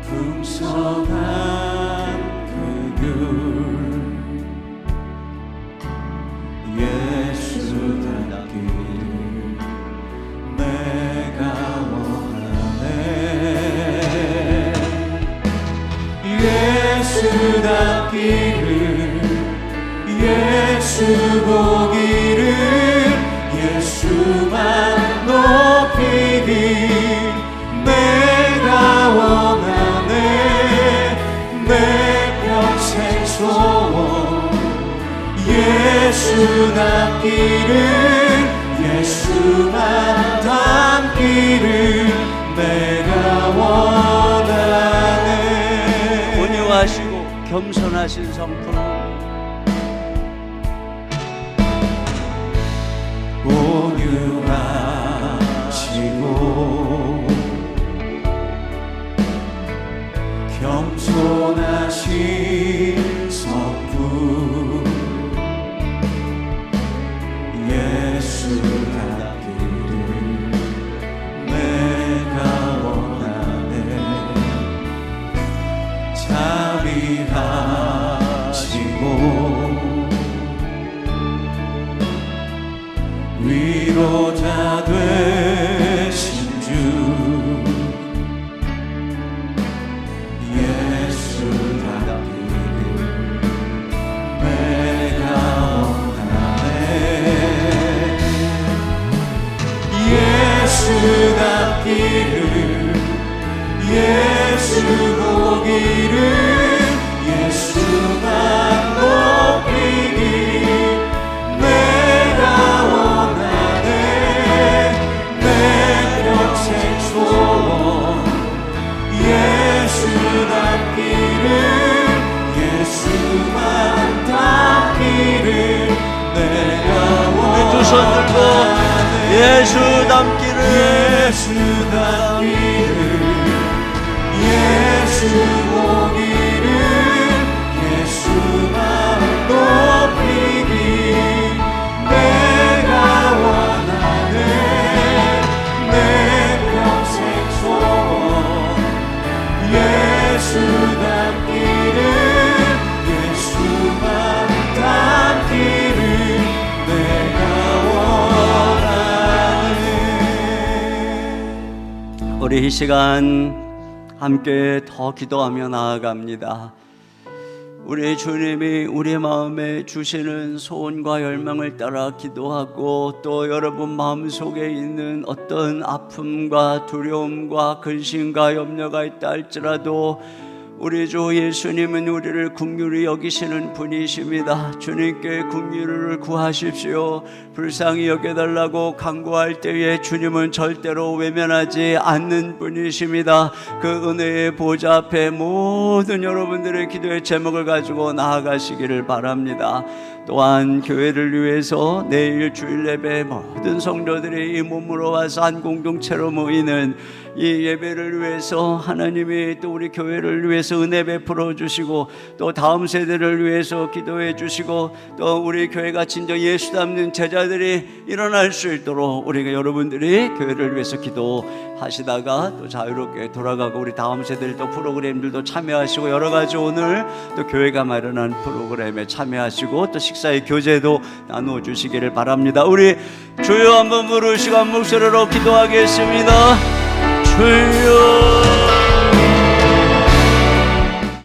풍성한 그 귤, 예수 닮기를 내가 원하네. 예수 닮기를, 예수 보기를, 예수만 높이길 내가 원하네. 내 평생 소원, 예수 닮기를, 예수만 닮기를 내가 원하네. 온유하시고 겸손하신 성품, 온유하시고 겸손하신 성품, 예수 닮기를 내가 원하네. 자비하시고 위로자 되신 주, 예수 닮기를 내가 원하네. 예수 닮기를, 예수 보기를, 예수만 높이길 내가 원하네. 예수 닮기를 예수 닮기를 예수 보기를 예수만 높이기 내가 원하네 내 평생 소원 예수 닮기를 예수만 닮기를 내가 원하네. 우리 이 시간 함께 더 기도하며 나아갑니다. 우리 주님이 우리 마음에 주시는 소원과 열망을 따라 기도하고 또 여러분 마음속에 있는 어떤 아픔과 두려움과 근심과 염려가 있다 할지라도 우리 주 예수님은 우리를 긍휼히 여기시는 분이십니다. 주님께 긍휼을 구하십시오. 불쌍히 여겨달라고 간구할 때에 주님은 절대로 외면하지 않는 분이십니다. 그 은혜의 보좌 앞에 모든 여러분들의 기도의 제목을 가지고 나아가시기를 바랍니다. 또한 교회를 위해서 내일 주일 예배 모든 성도들이 이 몸으로 와서 한 공동체로 모이는 이 예배를 위해서 하나님이 또 우리 교회를 위해서 은혜 베풀어 주시고 또 다음 세대를 위해서 기도해 주시고 또 우리 교회가 진정 예수 닮는 제자들이 일어날 수 있도록 우리가 여러분들이 교회를 위해서 기도하시다가 또 자유롭게 돌아가고 우리 다음 세대들 또 프로그램들도 참여하시고 여러 가지 오늘 또 교회가 마련한 프로그램에 참여하시고 또 식사의 교제도 나누어 주시기를 바랍니다. 우리 주여 한번 부르시고 한 목소리로 기도하겠습니다. 주여